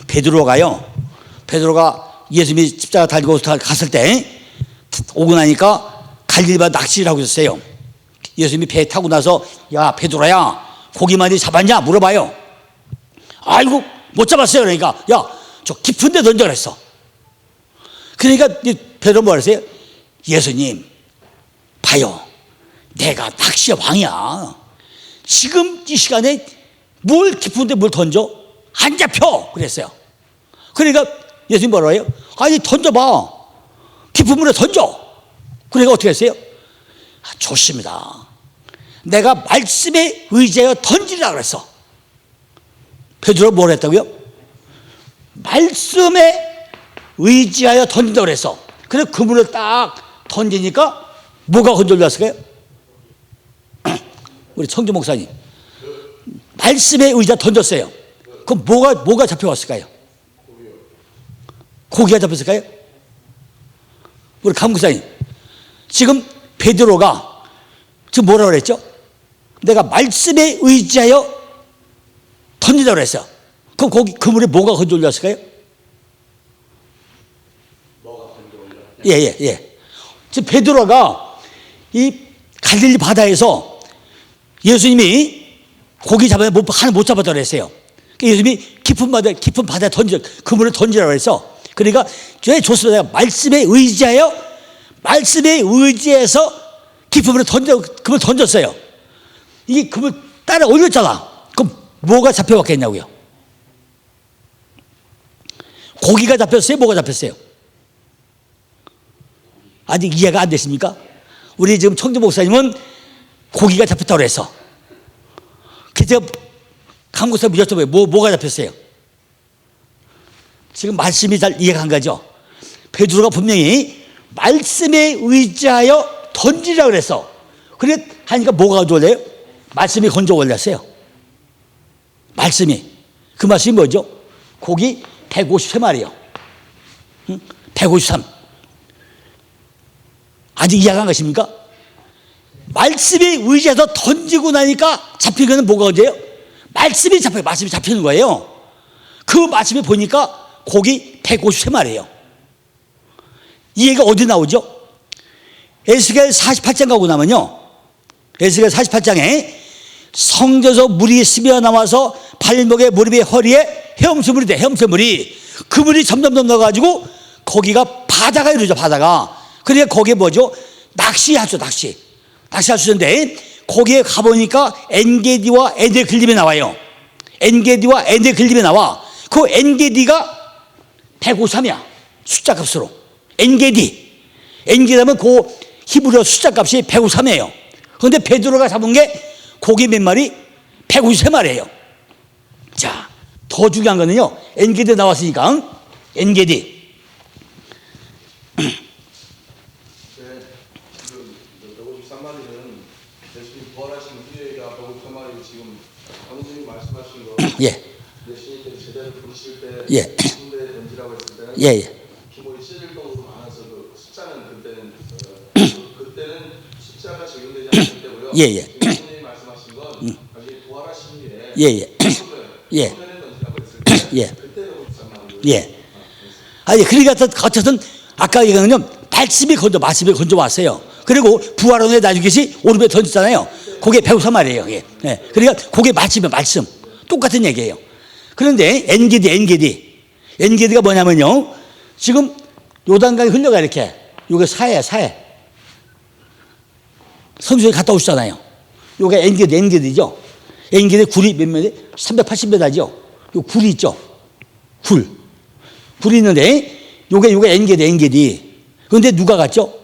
베드로가 예수님이 십자가 달고 갔을 때 오고 나니까 갈릴리바다 낚시를 하고 있었어요. 예수님이 배 타고 나서 야, 베드로야, 고기 많이 잡았냐? 물어봐요. 아이고, 못 잡았어요. 그러니까 야, 저 깊은 데 던져 그랬어. 그러니까 베드로 뭐라 했어요? 예수님, 봐요. 내가 낚시의 왕이야. 지금 이 시간에 뭘 깊은 데 뭘 던져? 안 잡혀. 그랬어요. 그러니까 예수님 뭐라 해요? 아니, 던져봐. 깊은 물에 던져. 그러니까 어떻게 했어요? 좋습니다. 내가 말씀에 의지하여 던지라 그랬어. 베드로가 뭘 했다고요? 말씀에 의지하여 던진다고 그랬어. 그래서 그물을 딱 던지니까 뭐가 건져올랐을까요? 우리 청주 목사님, 말씀에 의지하여 던졌어요. 그럼 뭐가 잡혀왔을까요? 고기가 잡혔을까요? 우리 감독사님, 지금 베드로가 지금 뭐라고 그랬죠? 내가 말씀에 의지하여 던진다고 그랬어요. 그럼 거기 그물에 뭐가 건져 올렸을까요? 예. 지금 베드로가 이 갈릴리 바다에서 예수님이 고기 잡아야 하나 못 잡았다고 그랬어요. 예수님이 깊은 바다에 그물을 던지라고 해서, 그러니까 왜 줬습니다. 말씀에 의지해서 깊은 물에 그물 던졌어요. 이게 그물 따라 올렸잖아. 그럼 뭐가 잡혀왔겠냐고요? 고기가 잡혔어요? 뭐가 잡혔어요? 아직 이해가 안 되십니까? 우리 지금 청주 목사님은 고기가 잡혔다고 그래서, 그래서 강국사 여쭤봐요. 뭐가 잡혔어요? 지금 말씀이 잘 이해가 안 가죠? 베드로가 분명히 말씀에 의지하여 던지라고 그랬어. 그래 하니까 뭐가 올려요? 말씀이 건져 올렸어요. 말씀이. 그 말씀이 뭐죠? 고기 153마리요. 153. 아직 이해가 안 가십니까? 말씀에 의지해서 던지고 나니까 잡힌 거는 뭐가 언제예요? 말씀이 잡히는 거예요. 그 말씀에 보니까 고기 153마리예요. 이 얘기가 어디 나오죠? 에스겔 48장 가고 나면요, 에스겔 48장에 성전에서 물이 스며 나와서 발목에 무릎에 허리에 헤엄수물이 돼. 헤엄수물이 그 물이 점점 넣어가지고 거기가 바다가 이루어져. 바다가. 그러니까 거기에 뭐죠? 낚시할 수 있는데, 거기에 가보니까 엔게디와 에네글림이 나와요. 엔게디와 에네글림이 나와. 그 엔게디가 153이야. 숫자 값으로. 엔게디라면 그 히브리어 숫자 값이 153이에요. 그런데 베드로가 잡은 게 고기 몇 마리? 153마리예요. 자, 더 중요한 거는요, 엔게디 나왔으니까, 엔게디. 예. 제자를 부르실 때 예. 군대에 던지라고 했을 때는 예. 규모가 찢을 정도로 많아서 그 숫자는 그때는 숫자가 적용되지 않을 때고요. 예. 교수님이 말씀하신 건 나중에 부활하신 후에 예. 성전에 던지라고 했을 때 예. 그때는 53만 예. 아니, 그러니까 어쨌든 아까 얘기하는 말씀이 건져 왔어요. 그리고 부활원에 나중에 오른에 던졌잖아요. 그게 153마리예요. 예. 예. 그러니까 그게 말씀. 똑같은 얘기예요. 그런데 엔게디가 뭐냐면요, 지금 요단강이 흘러가. 이렇게 요게 사해 성수에 갔다 오시잖아요. 요게 엔게디죠. 엔게디 굴이 몇 미터? 380m죠. 요 굴이 있죠. 굴이 있는데 요게 엔게디. 그런데 누가 갔죠?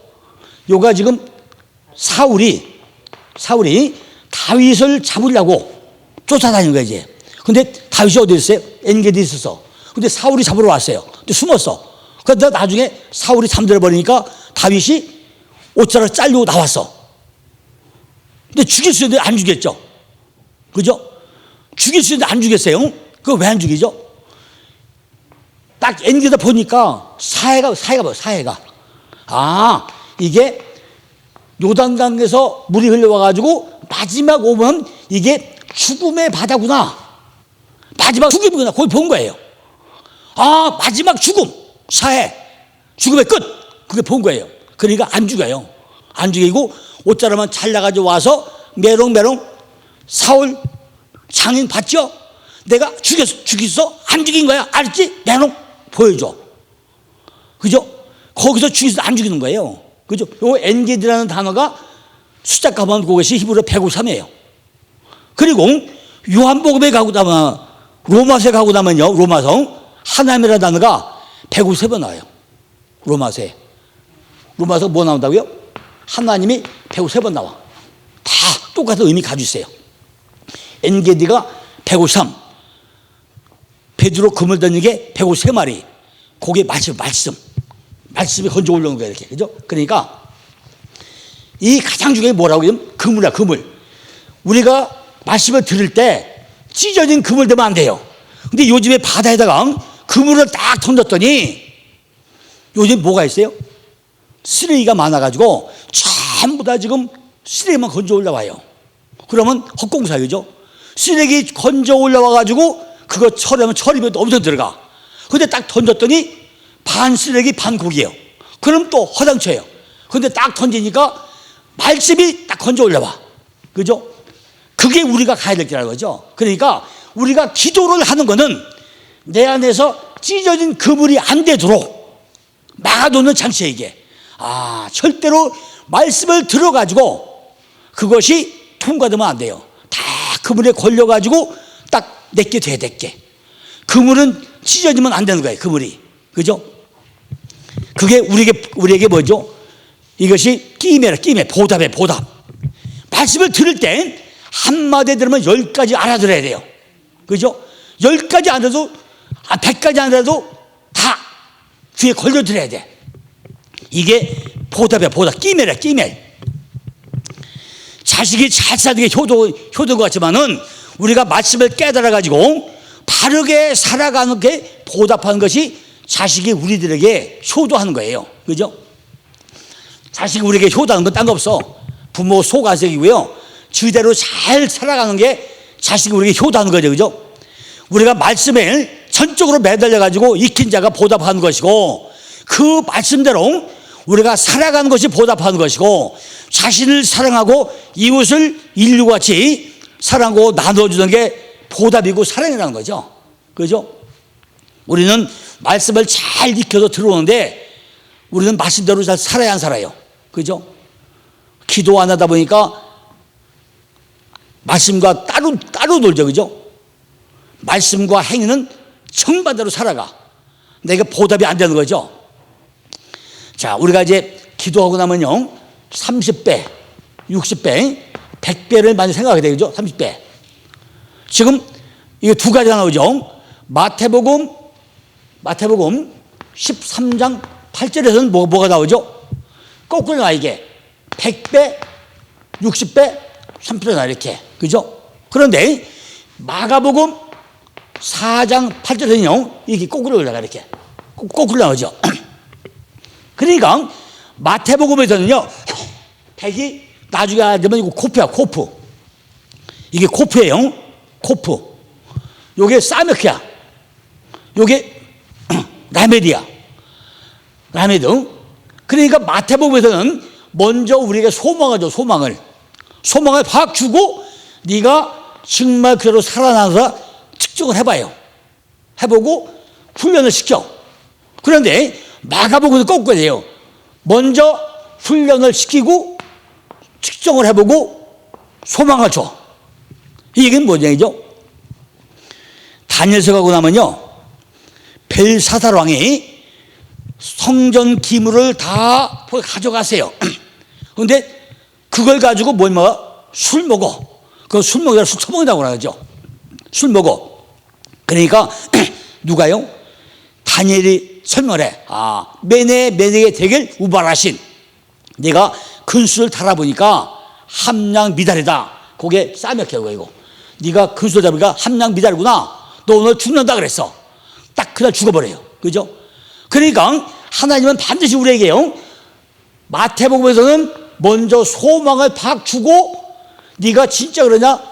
요가 지금 사울이 다윗을 잡으려고 쫓아다니는 거야 이제. 근데 다윗이 어디 있어요? 엔게디 있었어. 근데 사울이 잡으러 왔어요. 근데 숨었어. 그러다 나중에 사울이 잠들어 버리니까 다윗이 옷자락 잘리고 나왔어. 근데 죽일 수 있는데 안 죽였죠. 그죠? 죽일 수 있는데 안 죽였어요. 그거 왜 안 죽이죠? 딱 엔게디다 보니까 사해가. 아, 이게 요단강에서 물이 흘러와가지고 마지막 오면 이게 죽음의 바다구나. 마지막 죽음이구나. 거기 본 거예요. 아, 마지막 죽음. 사해. 죽음의 끝. 그게 본 거예요. 그러니까 안 죽여요. 안 죽이고 옷자락만 잘라가지고 와서 메롱메롱 사울 장인 봤죠? 내가 죽였어? 안 죽인 거야. 알았지? 메롱 보여줘. 그죠? 거기서 죽여서 안 죽이는 거예요. 그죠? 요 엔게디라는 단어가 숫자 값은 그것이 히브리어 153이에요. 그리고 요한복음에 가고 나면, 로마서에 가고 나면요, 로마서 하나님이라는 단어가 153번 나와요. 로마서 뭐 나온다고요? 하나님이 153번 나와. 다 똑같은 의미 가지고 있어요. 엔게디가 153, 베드로 그물 던진 게 153마리. 그게 말씀이 건져 올라오는 거예요, 이렇게. 그죠? 그러니까 이 가장 중요한 게 뭐라고 하면 그물이야, 그물. 우리가 말씀을 들을 때 찢어진 그물 되면 안 돼요. 근데 요즘에 바다에다가 그물을 딱 던졌더니 요즘 뭐가 있어요? 쓰레기가 많아가지고 전부 다 지금 쓰레기만 건져 올라와요. 그러면 헛공사이죠. 쓰레기 건져 올라와가지고 그거 처리하면 처리비도 엄청 들어가. 근데 딱 던졌더니 반 쓰레기 반 고기예요. 그럼 또 허당쳐요. 근데 딱 던지니까 말씀이 딱 건져 올라와. 그죠? 그 그게 우리가 가야 될 길이라는 거죠. 그러니까 우리가 기도를 하는 거는 내 안에서 찢어진 그물이 안 되도록 막아놓는 장치에 이게. 절대로 말씀을 들어가지고 그것이 통과되면 안 돼요. 다 그물에 걸려가지고 딱 내게 돼야 될게. 그물은 찢어지면 안 되는 거예요. 그물이. 그죠? 그게 우리에게 뭐죠? 이것이 끼매라, 끼매. 보답이에요, 보답. 말씀을 들을 땐 한마디 들으면 10가지 알아들어야 돼요. 그죠? 10가지 안 해도, 100가지 안 해도 다 귀에 걸려들어야 돼. 이게 보답이야, 보답. 끼매라, 끼매. 자식이 잘 사는 게 효도인 것 같지만은 우리가 말씀을 깨달아가지고 바르게 살아가는 게 보답하는 것이 자식이 우리들에게 효도하는 거예요. 그죠? 자식이 우리에게 효도하는 건 딴 거 없어. 부모 소가색이고요. 제대로 잘 살아가는 게 자식이 우리에게 효도하는 거죠. 그죠? 우리가 말씀에 전적으로 매달려가지고 익힌 자가 보답하는 것이고 그 말씀대로 우리가 살아가는 것이 보답하는 것이고 자신을 사랑하고 이웃을 인류같이 사랑하고 나눠주는 게 보답이고 사랑이라는 거죠. 그죠? 우리는 말씀을 잘 익혀서 들어오는데 우리는 말씀대로 잘 살아야 안 살아요. 그죠? 기도 안 하다 보니까 말씀과 따로 놀죠. 그죠? 말씀과 행위는 정반대로 살아가. 내가 보답이 안 되는 거죠. 자, 우리가 이제 기도하고 나면요 30배, 60배, 100배를 많이 생각하게 되죠. 30배. 지금 이게 두 가지가 나오죠. 마태복음 13장 8절에서는 뭐가 나오죠? 거꾸로 나와. 이게 100배, 60배, 30배 나 이렇게. 그죠? 그런데 마가복음 4장 8절에는요 이게 거꾸로 올라가. 이렇게 거꾸로 나오죠. 그러니까 마태복음에서는요 100이 나중에 알면 이거 코프야. 코프. 이게 코프예요. 코프. 요게 사메크야. 요게 라메디야. 라메드. 그러니까 마태복음에서는 먼저 우리에게 소망을 줘. 소망을 확 주고 네가 정말 그대로 살아나서 측정을 해봐요. 해보고 훈련을 시켜. 그런데 마가복음은 거꾸로 돼요. 먼저 훈련을 시키고 측정을 해보고 소망을 줘. 이게 뭔 얘기죠? 다니엘서 가고 나면요 벨사살 왕이 성전 기물을 다 가져가세요. 그런데 그걸 가지고 뭘 먹어? 술 먹어. 그 술 먹으라 술 처먹는다고 그러죠. 술 먹어. 그러니까 누가요? 다니엘이 설명을 해. 매네게 되길 우발하신 내가 근수를 달아보니까 함량 미달이다. 그게 싸맥혀요. 이거 네가 근수를 잡으니까 함량 미달이구나. 너 오늘 죽는다 그랬어. 딱 그날 죽어버려요. 그죠? 그러니까 하나님은 반드시 우리에게요 마태복음에서는 먼저 소망을 팍 주고 네가 진짜 그러냐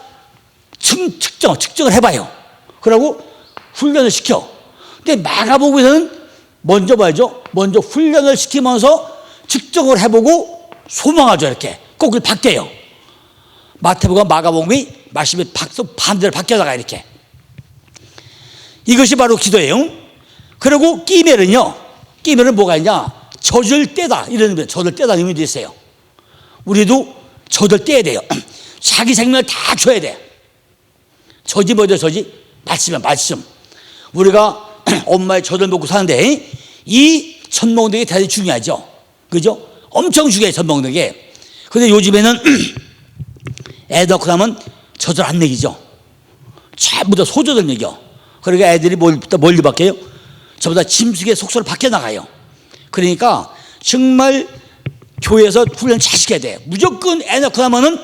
측정을 해봐요. 그러고 훈련을 시켜. 근데 마가복음에서는 먼저 봐야죠. 먼저 훈련을 시키면서 측정을 해보고 소망을 줘. 이렇게 꼭 바뀌어요. 마태복음과 마가복음이 말씀이 반대로 바뀌어나가. 이렇게. 이것이 바로 기도예요. 그리고 끼면은 뭐가 있냐? 젖을 떼다. 이런 의미, 젖을 떼다 의미도 있어요. 우리도 젖을 떼야 돼요. 자기 생명을 다 줘야 돼. 젖이 뭐죠? 젖이? 말씀이야, 말씀. 우리가 엄마의 젖을 먹고 사는데 이 젖 먹는 게 대단히 중요하죠. 그죠? 엄청 중요해, 젖 먹는 게. 근데 요즘에는 애 낳고 나면 젖을 안 먹이죠. 전부 다 소젖을 먹여. 그러니까 애들이 멀리 바뀌어요? 전부 다 짐승의 속소를 바뀌어 나가요. 그러니까 정말 교회에서 훈련 잘 시켜야 돼. 무조건 애 낳고 나면은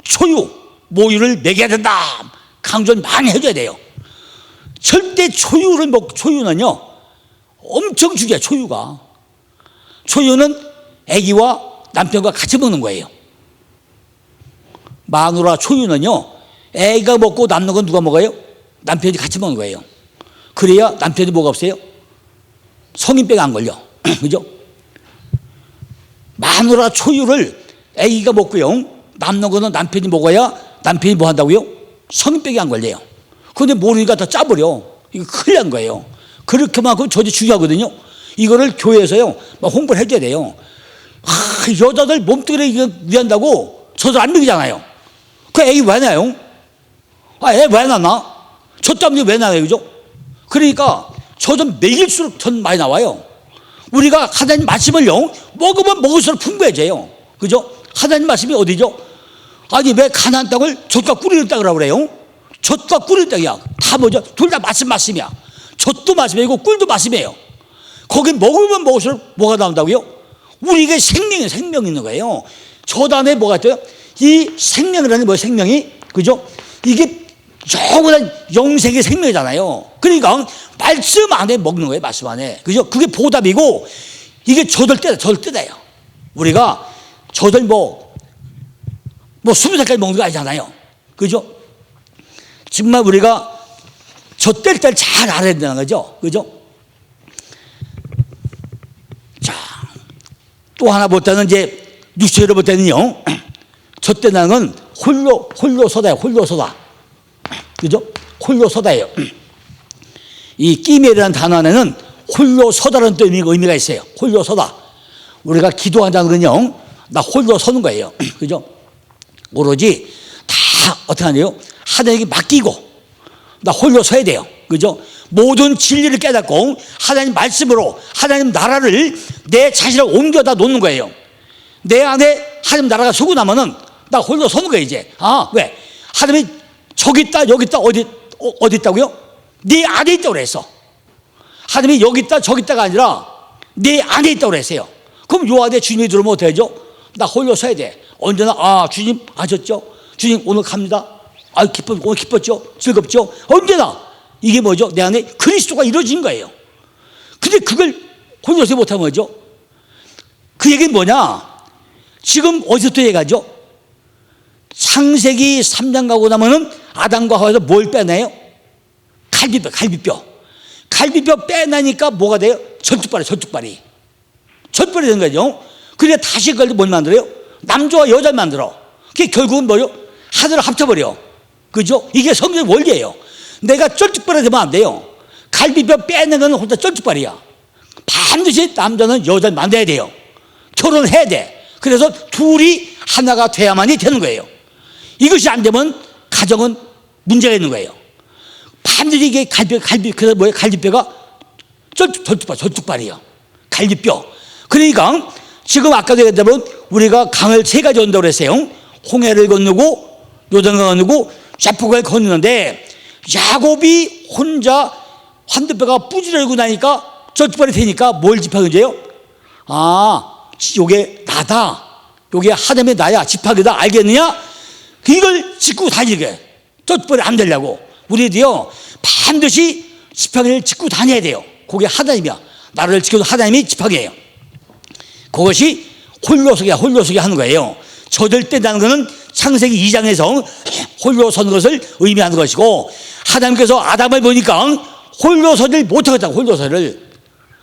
초유, 모유를 먹여야 된다. 강조를 많이 해줘야 돼요. 절대 초유는요 엄청 중요해. 초유는 아기와 남편과 같이 먹는 거예요. 마누라 초유는요 아기가 먹고 남는 건 누가 먹어요? 남편이 같이 먹는 거예요. 그래야 남편이 뭐가 없어요? 성인병 안 걸려. 그죠? 마누라 초유를 아기가 먹고요 남는 거는 남편이 먹어야 남편이 뭐 한다고요? 성인병이 안 걸려요. 그런데 모르니까 다 짜버려. 이거 큰일 난 거예요. 그렇게만큼 저도 중요하거든요. 이거를 교회에서요, 막 홍보를 해줘야 돼요. 여자들 몸뚱이를 이거 위한다고 저들 안 먹이잖아요. 그 애기 왜 나요? 애 왜 낳나? 저 때문에 왜 나요, 그죠? 그러니까 저도 먹일수록 전 많이 나와요. 우리가 하나님 말씀을요, 먹으면 먹을수록 풍부해져요. 그죠? 하나님 말씀이 어디죠? 아니, 왜 가나안 땅을 젖과 꿀이 땅이라고 그래요? 젖과 꿀이 땅이야. 다 뭐죠? 둘 다 말씀이야. 젖도 말씀이고 꿀도 말씀이에요. 거기 먹으면 먹을수록 뭐가 나온다고요? 우리에게 생명이 있는 거예요. 젖 안에 뭐가 있어요? 이 생명이라는 게 뭐예요? 생명이? 그죠? 이게 영원한 영생의 생명이잖아요. 그러니까 말씀 안에 먹는 거예요. 말씀 안에. 그죠? 그게 보답이고, 이게 젖을 뜯어요. 우리가 젖을 뭐 20살까지 먹는 거 아니잖아요. 그죠? 정말 우리가 젖될 때를 잘 알아야 된다는 거죠. 그죠? 자, 또 하나 볼 때는 이제 육체로 볼 때는요, 젖된다는 건 홀로서다예요. 홀로서다. 그죠? 홀로서다예요. 이 끼메라는 단어 안에는 홀로서다라는 또 의미가 있어요. 홀로서다. 우리가 기도한다는 건요, 나 홀로 서는 거예요. 그죠? 오로지 다 어떻게 하냐요? 하나님께 맡기고 나 홀로 서야 돼요. 그죠? 모든 진리를 깨닫고 하나님 말씀으로 하나님 나라를 내 자신을 옮겨다 놓는 거예요. 내 안에 하나님 나라가 서고 나면은 나 홀로 서는 거예요, 이제. 왜? 하나님이 저기 있다, 여기 있다, 어디 있다고요? 네 안에 있다고 그랬어. 하나님이 여기 있다, 저기 있다가 아니라 네 안에 있다고 그랬어요. 그럼 요 안에 주님이 들어오면 어떻게 하죠? 나 홀로 서야 돼. 언제나, 주님 아셨죠? 주님 오늘 갑니다. 오늘 기뻤죠? 즐겁죠? 언제나. 이게 뭐죠? 내 안에 그리스도가 이루어진 거예요. 근데 그걸 홀로 서지 못하면 뭐죠? 그 얘기는 뭐냐? 지금 어디서부터 얘기하죠? 창세기 3장 가고 나면은 아담과 하와에서 뭘 빼내요? 갈비뼈 빼내니까 뭐가 돼요? 젖죽발이 되는 거죠. 그래 다시 그걸 뭘 만들어요? 남자와 여자를 만들어. 그게 결국은 뭐요? 하나를 합쳐버려. 그죠? 이게 성경의 원리예요. 내가 쩔뚝발이 되면 안 돼요. 갈비뼈 빼는 건 혼자 쩔뚝발이야. 반드시 남자는 여자를 만나야 돼요. 결혼해야 돼. 그래서 둘이 하나가 돼야만이 되는 거예요. 이것이 안 되면 가정은 문제가 있는 거예요. 반드시 이게 그래서 뭐예요? 갈비뼈가 쩔뚝발이에요. 갈비뼈. 그러니까 지금 아까도 얘기했다면 우리가 강을 세 가지 온다고 그랬어요. 홍해를 건너고 요단강을 건너고 자포강을 건너는데 야곱이 혼자 환도뼈가 부지런고 나니까 쩔뚝발이 되니까 뭘 집하게돼요? 요게 나다. 요게 하나님의 나야. 집하게다. 알겠느냐? 이걸 짚고 다니게. 쩔뚝발이 안 되려고. 우리도요 반드시 지팡이를 짚고 다녀야 돼요. 그게 하나님이야. 나를 지켜도 하나님이 지팡이에요. 그것이 홀로서기 하는 거예요. 젖을 뗀다는 것은 창세기 2장에서 홀로 서는 것을 의미하는 것이고, 하나님께서 아담을 보니까 홀로 서질 못하겠다고.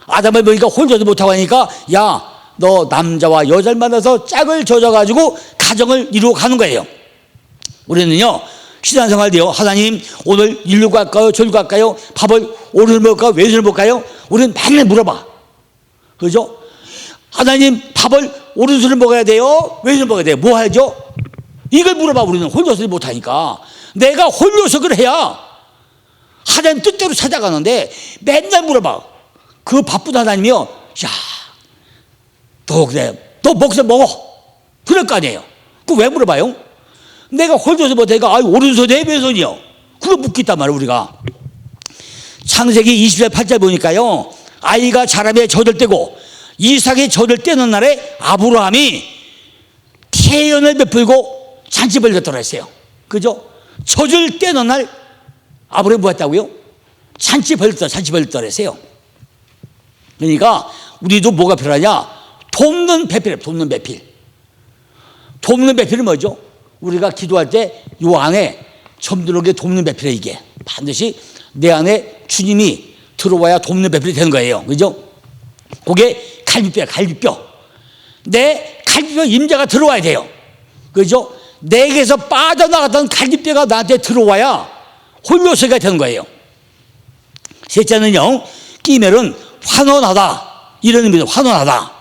아담을 보니까 홀로 서질 못하고 하니까 야, 너 남자와 여자를 만나서 짝을 져가지고 가정을 이루어 가는 거예요. 우리는요 신앙생활도요, 하나님 오늘 일로 갈까요? 절로 갈까요? 밥을 오른손을 먹을까요? 왼손을 먹을까요? 우리는 맨날 물어봐. 그죠? 하나님 밥을 오른손을 먹어야 돼요? 왼손을 먹어야 돼요? 뭐 하죠? 이걸 물어봐. 우리는 홀로서지 못하니까. 내가 홀로서기를 해야 하나님 뜻대로 찾아가는데 맨날 물어봐. 그 바쁜 하나님이요, 야, 너 먹어서 먹어. 그럴 거 아니에요. 그거 왜 물어봐요? 내가 홀로서 못하니까 오른손에 왼손이요. 그거 묻고 있단 말이에요. 우리가 창세기 20절 8절 보니까요, 아이가 자라매 젖을 떼고 이삭이 젖을 떼는 날에 아브라함이 태연을 베풀고 잔치 벌였다고 했어요. 그죠? 젖을 떼는 날 아브라함이 뭐 했다고요? 잔치 벌였다고 했어요. 그러니까 우리도 뭐가 필요하냐? 돕는 배필. 돕는 배필은 뭐죠? 우리가 기도할 때 요 안에 점들어오게 돕는 배필이에요. 이게 반드시 내 안에 주님이 들어와야 돕는 배필이 되는 거예요. 그죠? 그게 갈비뼈. 내 갈비뼈 임자가 들어와야 돼요. 그죠? 내게서 빠져나갔던 갈빗뼈가 나한테 들어와야 홀로서기가 되는 거예요. 셋째는요, 끼멜은 환원하다, 이런 의미입니다. 환원하다.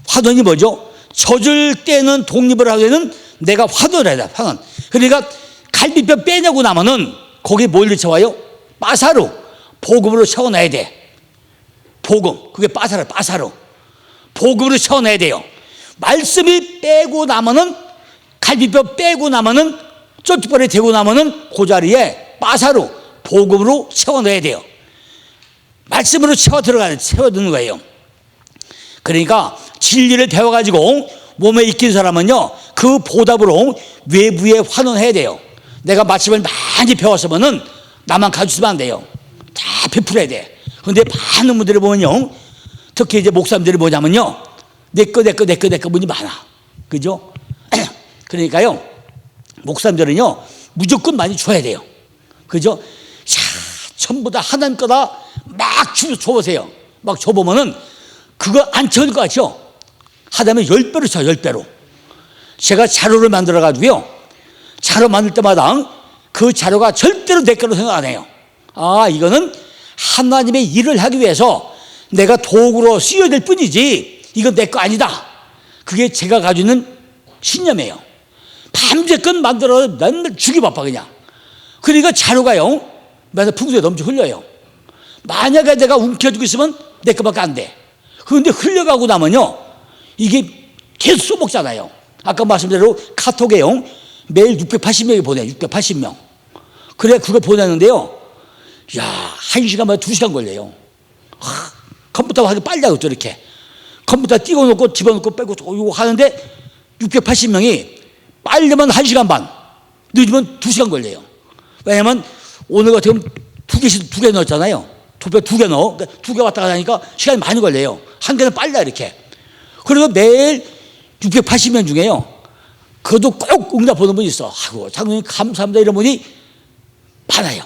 환원이 뭐죠? 젖을 때는 독립을 하게는 내가 환원을 해야 돼. 환원. 그러니까 갈빗뼈 빼내고 나면은 거기에 뭘 채워요? 빠사로, 복음으로 채워놔야 돼. 복음, 그게 빠사로, 빠사로. 복음으로 채워놔야 돼요. 말씀이 빼고 나면은, 갈빗뼈 빼고 나면은, 쫓기벌이 되고 나면은 그 자리에 빠사로, 복음으로 채워넣어야 돼요. 말씀으로 채워 넣는 거예요. 그러니까 진리를 배워가지고 몸에 익힌 사람은요, 그 보답으로 외부에 환원해야 돼요. 내가 말씀을 많이 배웠으면은 나만 가지고 있으면 안 돼요. 다 베풀어야 돼. 근데 많은 분들이 보면요, 특히 이제 목사님들이 뭐냐면요, 내 거 분이 많아. 그죠? 그러니까요, 목사님들은요, 무조건 많이 줘야 돼요. 그죠? 자, 전부 다 하나님 거다 막 줘보세요. 막 줘보면은 그거 안 채울 것 같죠? 하다면 10배로 쳐요, 10배로. 제가 자료를 만들어가지고요, 자료 만들 때마다 그 자료가 절대로 내 거로 생각 안 해요. 아, 이거는 하나님의 일을 하기 위해서 내가 도구로 쓰여야 될 뿐이지 이건 내 거 아니다. 그게 제가 가지고 있는 신념이에요. 밤새껏 만들어 맨날 죽이 바빠 그냥. 그러니까 자료가요, 맨날 풍수에 넘쳐 흘려요. 만약에 내가 움켜쥐고 있으면 내 거밖에 안 돼. 그런데 흘려가고 나면요, 이게 계속 써먹잖아요. 아까 말씀대로 카톡에요, 매일 680명이 보내요. 680명. 그래, 그거 보내는데요, 야, 1시간마다 2시간 걸려요. 컴퓨터 하기 빨리 하고 이렇게. 컴퓨터 띄워놓고 집어넣고 빼고 이거 하는데 680명이 빨리면 1시간 반, 늦으면 2시간 걸려요. 왜냐면 오늘 같은 경우는 2개 넣었잖아요. 투표 2개 넣어. 그러니까 2개 왔다 가다 하니까 시간이 많이 걸려요. 한 개는 빨라 이렇게. 그리고 매일 680명 중에요, 그것도 꼭 응답 보는 분이 있어. 아이고, 장로님 감사합니다 이런 분이 많아요.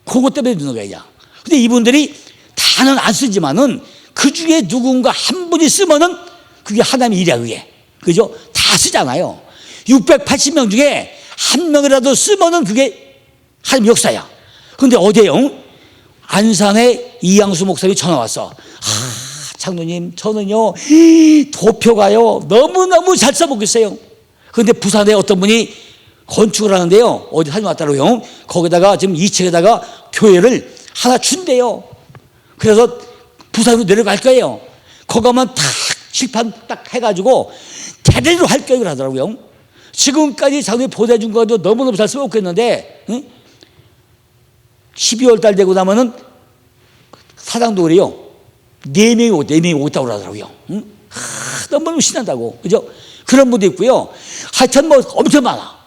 그것 때문에 넣는 거예요. 근데 이분들이 다는 안 쓰지만은 그 중에 누군가 한 분이 쓰면은 그게 하나님의 일이야, 그게. 그죠? 다 쓰잖아요. 680명 중에 한 명이라도 쓰면은 그게 하나님 역사야. 근데 어제요, 안산에 이양수 목사님이 전화 왔어. 장로님, 저는요, 도표가요, 너무너무 잘 써먹고 있어요. 근데 부산에 어떤 분이 건축을 하는데요, 어디 사진 왔다고요. 거기다가 지금 2층에다가 교회를 하나 준대요. 그래서 부산으로 내려갈 거예요. 거기 가면 딱 칠판 딱 해가지고 대대로 할 계획을 하더라고요. 지금까지 장로님 보내준 거 가지고 너무너무 잘 써먹고 있는데, 응? 12월 달 되고 나면은 사장도 그래요. 4명이 오겠다고 그러더라고요. 응? 너무너무 신난다고. 그죠? 그런 분도 있고요. 하여튼 뭐 엄청 많아.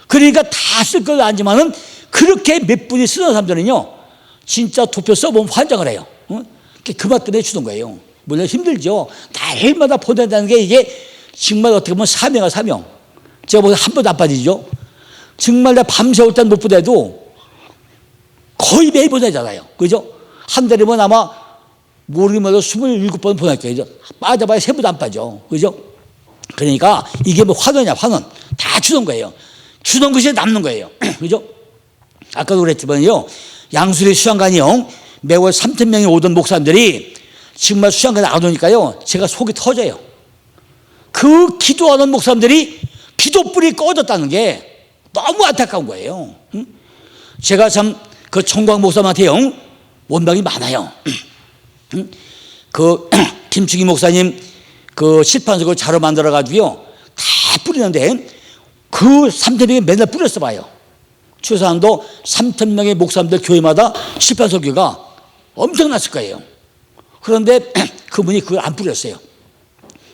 그러니까 다 쓸 건 아니지만은 그렇게 몇 분이 쓰는 사람들은요, 진짜 투표 써보면 환장을 해요. 응? 그 맛 때문에 주는 거예요. 물론 힘들죠. 날마다 보낸다는 게 이게 정말 어떻게 보면 사명이야, 사명. 제가 보기엔 한 번도 안 빠지죠. 정말 나 밤새울 땐 못 보내도 거의 매일 보내잖아요. 그죠? 한 달이면 아마 모르기만 해도 27번 보낼 거예요. 빠져봐야 3번도 안 빠져. 그죠? 그러니까 이게 뭐 환원이야, 환원. 다 주는 거예요. 주는 것이 남는 거예요. 그죠? 아까도 그랬지만요, 양수리 수양관이요, 매월 3,000명이 오던 목사님들이 정말 수양관에 안 오니까요, 제가 속이 터져요. 그 기도하는 목사님들이 기도불이 꺼졌다는 게 너무 안타까운 거예요. 응? 제가 참 그 청광 목사님한테요, 원망이 많아요. 응? 그 김충희 목사님 그 실판석을 자료 만들어가지고요, 다 뿌리는데 그 3,000명이 맨날 뿌렸어 봐요. 최소한도 3,000명의 목사님들 교회마다 실판석교가 엄청났을 거예요. 그런데 그분이 그걸 안 뿌렸어요.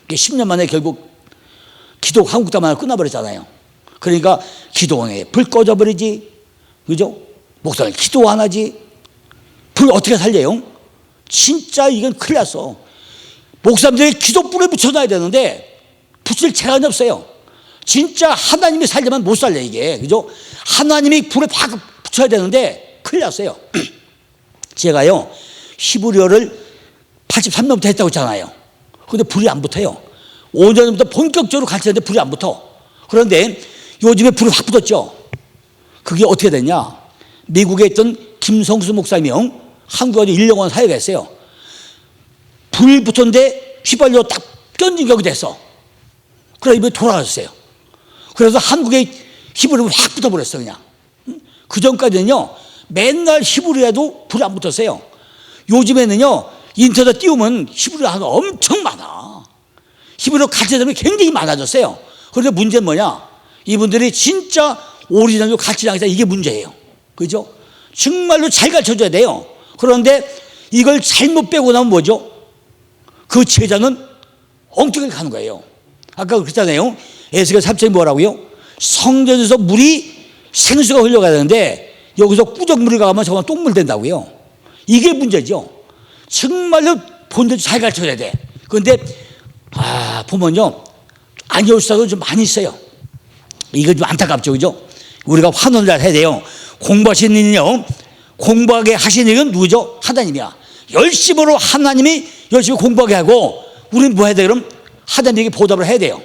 10년 만에 결국 기도 한국당만 끝나버렸잖아요. 그러니까 기도원에 불 꺼져버리지. 그죠? 목사님 기도 안 하지. 불 어떻게 살려요? 진짜 이건 큰일 났어. 목사님들이 기도불에 붙여놔야 되는데 붙일 재간이 없어요. 진짜 하나님이 살려면 못 살려 이게. 그죠? 하나님이 불에 다 붙여야 되는데 큰일 났어요. 제가요, 히브리어를 83년부터 했다고 했잖아요. 근데 불이 안 붙어요. 5년부터 본격적으로 가르쳤는데 불이 안 붙어. 그런데 요즘에 불이 확 붙었죠. 그게 어떻게 됐냐? 미국에 있던 김성수 목사님 한국에 1년간 사역을 했어요. 불 붙었는데 휘발유 딱 던진 격이 됐어. 그래서 이번에 돌아갔어요. 그래서 한국에 히브리가 확 붙어버렸어 그냥. 그 전까지는요 맨날 히브리 해도 불이 안 붙었어요. 요즘에는요 인터넷 띄우면 히브리 하가 엄청 많아. 히브리로 가르치는 사람이 굉장히 많아졌어요. 그런데 문제는 뭐냐? 이분들이 진짜 오리지널로 가르치지 않겠다, 이게 문제예요. 그죠? 정말로 잘 가르쳐줘야 돼요. 그런데 이걸 잘못 빼고 나면 뭐죠? 그 제자는 엉뚱하게 가는 거예요. 아까 그랬잖아요. 에스겔 3장이 뭐라고요? 성전에서 물이 생수가 흘러가야 되는데 여기서 꾸덕물이 가면 정말 똥물 된다고요. 이게 문제죠. 정말로 본대로 잘 가르쳐야 돼. 그런데 보면요 안겨울수도 좀 많이 있어요. 이거 좀 안타깝죠, 그죠? 우리가 환원을 잘 해야 돼요. 공부하시는 일은요, 공부하게 하시는 일은 누구죠? 하나님이야. 열심으로 하나님이 열심히 공부하게 하고 우리는 뭐 해야 돼? 그럼 하나님에게 보답을 해야 돼요.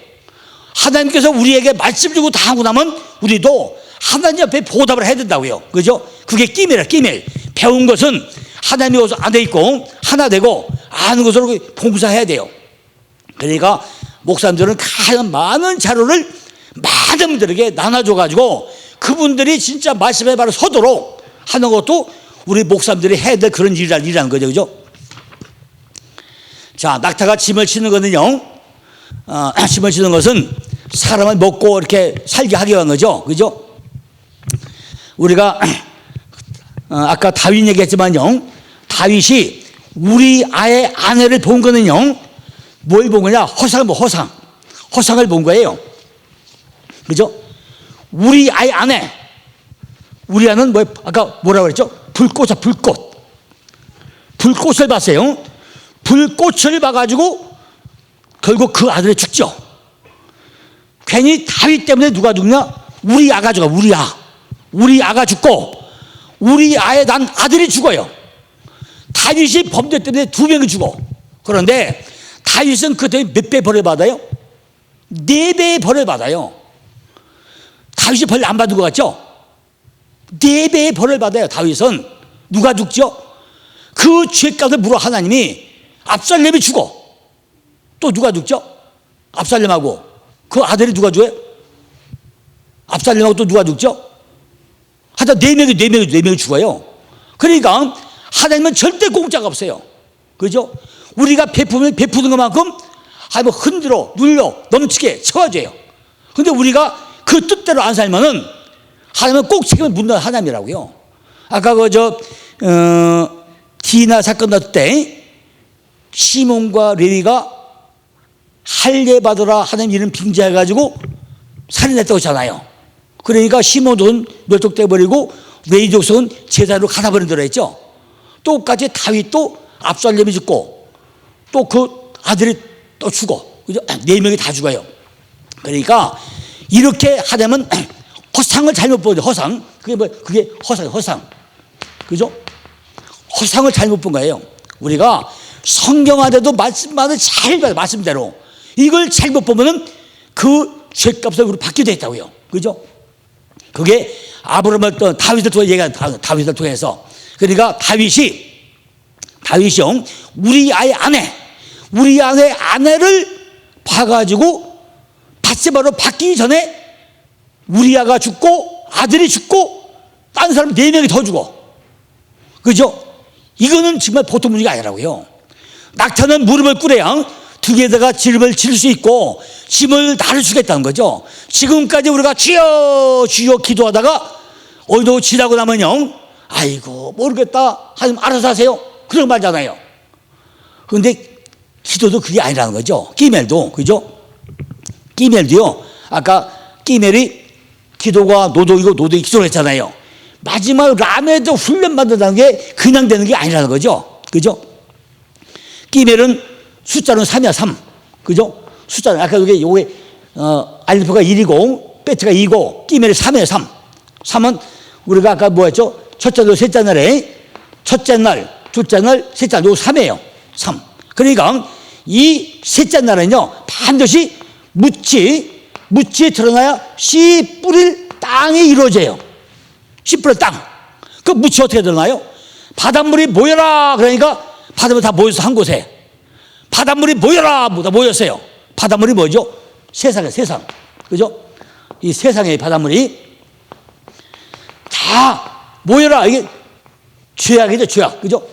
하나님께서 우리에게 말씀 주고 다 하고 나면 우리도 하나님 앞에 보답을 해야 된다고요. 그죠? 그게 끼밀이야, 끼밀. 배운 것은 하나님이 안에 있고 하나 되고 아는 것으로 봉사해야 돼요. 그러니까 목사님들은 가장 많은 자료를 많은 분들에게 나눠줘가지고 그분들이 진짜 말씀에 바로 서도록 하는 것도 우리 목사님들이 해야 될 그런 일이라는 거죠. 그죠? 자, 낙타가 짐을 치는 거는요, 짐을 치는 것은 사람을 먹고 이렇게 살게 하기 위한 거죠. 그죠? 우리가 아까 다윗 얘기했지만요, 다윗이 우리 아의 아내를 본 거는요, 뭘 본 거냐? 허상을 본 거예요. 그죠? 우리 아의 아내, 우리 아는 뭐 아까 뭐라고 그랬죠? 불꽃을 봤어요. 불꽃을 봐가지고 결국 그 아들이 죽죠. 괜히 다윗 때문에 누가 죽냐? 우리 아가 죽어. 우리 아가 죽고 우리 아의 난 아들이 죽어요. 다윗이 범죄 때문에 2명이 죽어. 그런데 다윗은 그때 몇 배 벌을 받아요? 4배의 벌을 받아요. 다윗이 벌 안 받은 것 같죠? 4배의 벌을 받아요. 다윗은. 누가 죽죠? 그 죄값을 물어 하나님이. 압살렘이 죽어. 또 누가 죽죠? 압살렘하고 그 아들이 누가 죽어요? 압살렘하고 또 누가 죽죠? 하여튼 4명이 죽어요. 그러니까 하나님은 절대 공짜가 없어요. 그죠? 우리가 베푸는 것만큼 하나님은 흔들어 눌러 넘치게 채워줘요. 근데 우리가 그 뜻대로 안 살면은 하나님은 꼭 책임을 묻는 하나님이라고요. 아까 디나 사건 났을 때 시몬과 레위가 할례 받으라 하는 일은 빙자해가지고 살인했다고 했잖아요. 그러니까 시몬은 멸족돼 버리고 레위 족속은 제자로 가다버린 대로 했죠. 똑같이 다윗도 압살렘이 죽고 또 그 아들이 또 죽어. 그죠? 4명이 다 죽어요. 그러니까 이렇게 하려면 허상을 잘못 보죠. 허상. 그게 허상. 그죠? 허상을 잘못 본 거예요. 우리가 성경 안에도 말씀만을 잘 봐요. 말씀대로. 이걸 잘못 보면은 그 죄값을 우리 받게 돼 있다고요. 그죠? 그게 아브라함을 또 다윗을 통해 얘기한 다윗을 통해서. 그러니까 다윗이 우리 아의 아내를 봐가지고 바세바로 바뀌기 전에 우리아가 죽고 아들이 죽고 다른 사람 4명이 더 죽어. 그죠? 이거는 정말 보통 문제가 아니라고요. 낙타는 무릎을 꿇어야 등에다가 지름을 질 수 있고 짐을 나를 주겠다는 거죠. 지금까지 우리가 주여 주여 기도하다가 어느 정도 지나고 나면요, 아이고 모르겠다 하나님 알아서 하세요, 그런 말잖아요. 그런데 기도도 그게 아니라는 거죠. 끼멜도. 그죠? 끼멜도요, 아까 끼멜이 기도가 노동이고 노동이 기도를 했잖아요. 마지막 라면에도 훈련 받는다는 게 그냥 되는 게 아니라는 거죠. 그죠? 끼멜은 숫자는 3이야, 3. 그죠? 숫자는 아까 요게 알리프가 1이고 배트가 2고 끼멜이 3이에요, 3. 3은 우리가 아까 뭐 했죠? 첫째 날, 셋째 날에 첫째 날, 둘째 날, 셋째 날, 요 3이에요. 3. 그러니까 이 셋째 날은요, 반드시 묻지 묻지 드러나야 씨 뿌릴 땅이 이루어져요. 씨 뿌릴 땅. 그 묻이 어떻게 드러나요? 바닷물이 모여라 그러니까 바닷물이 다 모여서 한 곳에. 바닷물이 모여라 다 모였어요. 바닷물이 뭐죠? 세상에 세상. 그죠? 이 세상의 바닷물이 다 모여라. 이게 죄악이죠, 죄악. 그죠?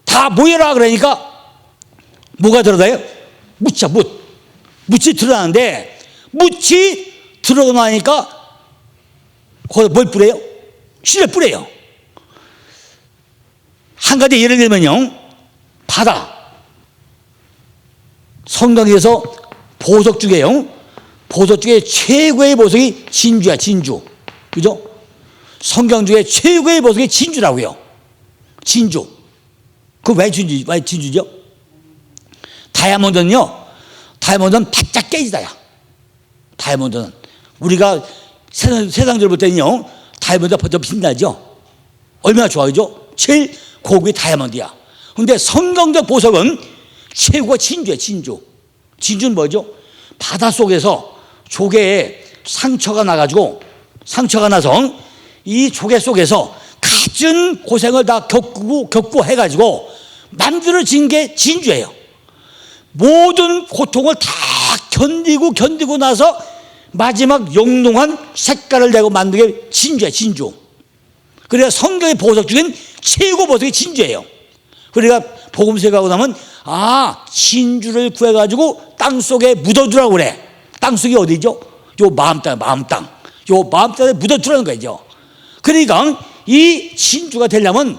다 모여라 그러니까 뭐가 드러나요? 묻자, 묻. 묻이 드러나는데 묻이 드러나니까 거기서 뭘 뿌려요? 씨를 뿌려요. 한 가지 예를 들면요, 바다. 성경에서 보석 중에요, 보석 중에 최고의 보석이 진주야, 진주. 그죠? 성경 중에 최고의 보석이 진주라고요. 진주. 그 왜 진주죠? 다이아몬드는요, 다이아몬드는 바짝 깨지다야. 다이아몬드는. 우리가 세상적으로 볼 때는요, 다이아몬드가 더 빛나죠? 얼마나 좋아, 그죠? 제일 고급이 다이아몬드야. 근데 성경적 보석은 최고가 진주야, 진주. 진주는 뭐죠? 바닷속에서 조개에 상처가 나가지고, 상처가 나서 이 조개 속에서 갖은 고생을 다 겪고 해가지고 만들어진 게 진주예요. 모든 고통을 다 견디고 나서 마지막 영롱한 색깔을 내고 만든 게 진주야, 진주. 그래야 성경의 보석 중엔 최고 보석이 진주예요. 그러니까 복음서에 가고 나면 진주를 구해가지고 땅속에 묻어두라고 그래. 땅속이 어디죠? 요 마음땅. 요 마음땅에 묻어두라는 거죠. 그러니까 이 진주가 되려면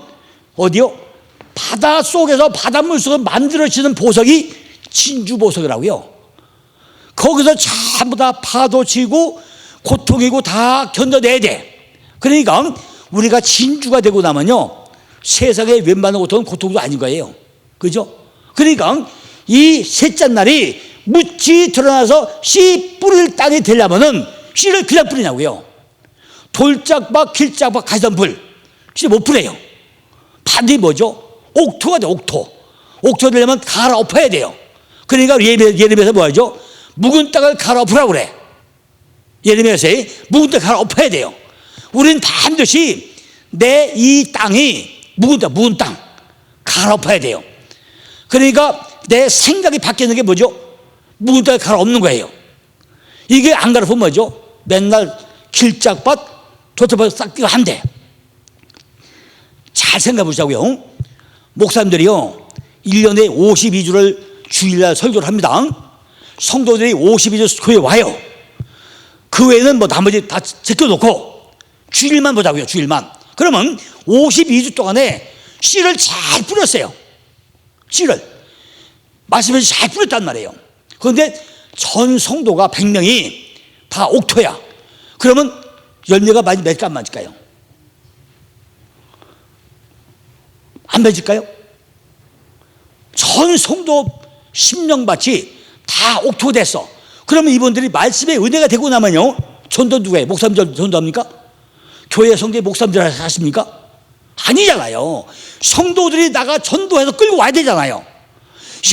어디요? 바다 속에서, 바닷물 속에서 만들어지는 보석이 진주 보석이라고요. 거기서 전부 다 파도 치고 고통이고 다 견뎌내야 돼. 그러니까 우리가 진주가 되고 나면요, 세상에 웬만한 고통도 아닌 거예요. 그죠? 그러니까 이 셋째 날이 묻이 드러나서 씨 뿌릴 땅이 되려면은 씨를 그냥 뿌리냐고요. 돌짝박, 길짝박, 가시덤불 씨 못 뿌려요. 반드시 뭐죠? 옥토가 돼, 옥토. 옥토 되려면 갈아엎어야 돼요. 그러니까 예레미야에서 뭐 하죠? 묵은 땅을 갈아엎으라고 그래. 예레미야에서 묵은 땅을 갈아엎어야 돼요. 우리는 반드시 내 이 땅이 묵은 땅 갈아엎어야 돼요. 그러니까 내 생각이 바뀌는 게 뭐죠? 묵은 땅을 갈아엎는 거예요. 이게 안 갈아엎으면 뭐죠? 맨날 길짝밭, 도토밭 싹 뛰고 한대. 잘 생각해 보자고요. 목사님들이요, 1년에 52주를 주일날 설교를 합니다. 성도들이 52주 교회에 와요. 그 외에는 뭐 나머지 다 제껴놓고 주일만 보자고요, 주일만. 그러면 52주 동안에 씨를 잘 뿌렸어요. 씨를 마시면서 잘 뿌렸단 말이에요. 그런데 전 성도가 100명이 다 옥토야. 그러면 열매가 많이 맺을까 안 맺을까요? 안 맺을까요? 전 성도 10명밭이 다 옥토가 됐어. 그러면 이분들이 말씀의 은혜가 되고 나면요, 전도 누가 해? 목사님 전도합니까? 교회 성도에 목사님들 하십니까? 아니잖아요. 성도들이 나가 전도해서 끌고 와야 되잖아요.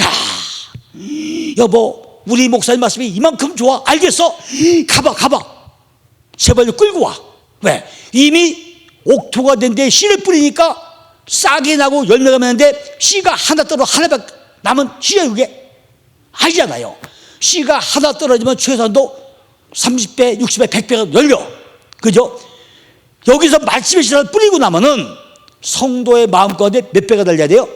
야, 여보, 우리 목사님 말씀이 이만큼 좋아. 알겠어? 가봐. 제발 끌고 와. 왜? 이미 옥토가 된 데 씨를 뿌리니까 싹이 나고 열매가 맺는데 씨가 하나 떨어 하나밖에 남은 씨야, 이게 아니잖아요. 씨가 하나 떨어지면 최소한도 30배, 60배, 100배가 열려. 그죠? 여기서 말씀의 씨를 뿌리고 나면은 성도의 마음 가운데 몇 배가 달려야 돼요?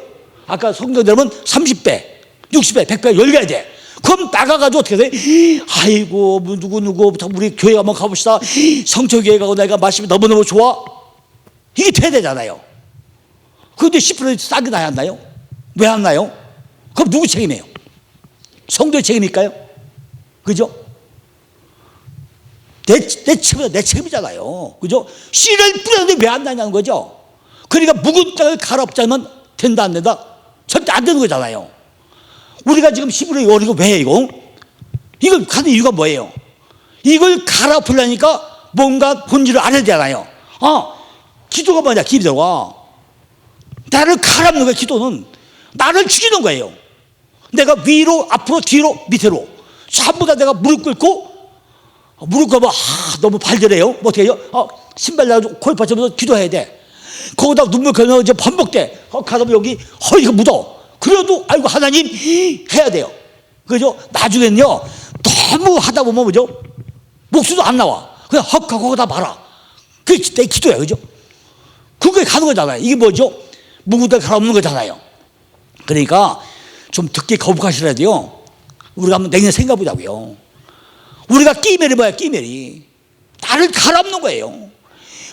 아까 성경 들으면 30배, 60배, 100배가 열려야 돼. 그럼 나가가지고 어떻게 돼? 아이고, 누구 우리 교회 한번 가봅시다. 성처교회 가고 내가 말씀이 너무너무 좋아. 이게 돼야 되잖아요. 그런데 10% 싹이 나야 안 나요? 왜 안 나요? 그럼 누구 책임이에요? 성도의 책임일까요? 그죠? 내 책임이잖아요. 그죠? 씨를 뿌렸는데 왜 안 나냐는 거죠. 그러니까 묵은 땅을 갈아엎자면 된다 안 된다? 절대 안 되는 거잖아요. 우리가 지금 11월 열이고 왜 이거? 이걸 가는 이유가 뭐예요? 이걸 갈아엎으려니까 뭔가 본질을 알아야 되잖아요. 기도가 뭐냐? 기도가 나를 갈아엎는 거예요. 기도는 나를 죽이는 거예요. 내가 위로, 앞으로, 뒤로, 밑으로 전부 다 내가 무릎 꿇고 무릎 꿇으면 너무 발절해요. 뭐 어떻게 해요? 신발 나가지고 코에 받치면서 기도해야 돼. 거기다 눈물 흘리면 이제 반복돼. 가다 보면 여기 이거 묻어. 그래도 아이고 하나님 해야 돼요. 그죠? 나중에는요 너무 하다 보면 뭐죠? 목소리도 안 나와. 그냥 하고 거기다 말아. 그게 내 기도야. 그죠? 그게 가는 거잖아요. 이게 뭐죠? 묵은데 갈아엎는 거잖아요. 그러니까 좀 듣기 거북하시라도요 우리가 한번 내년 생각해 보자고요. 우리가 끼메리 뭐야? 끼메리 나를 갈아엎는 거예요.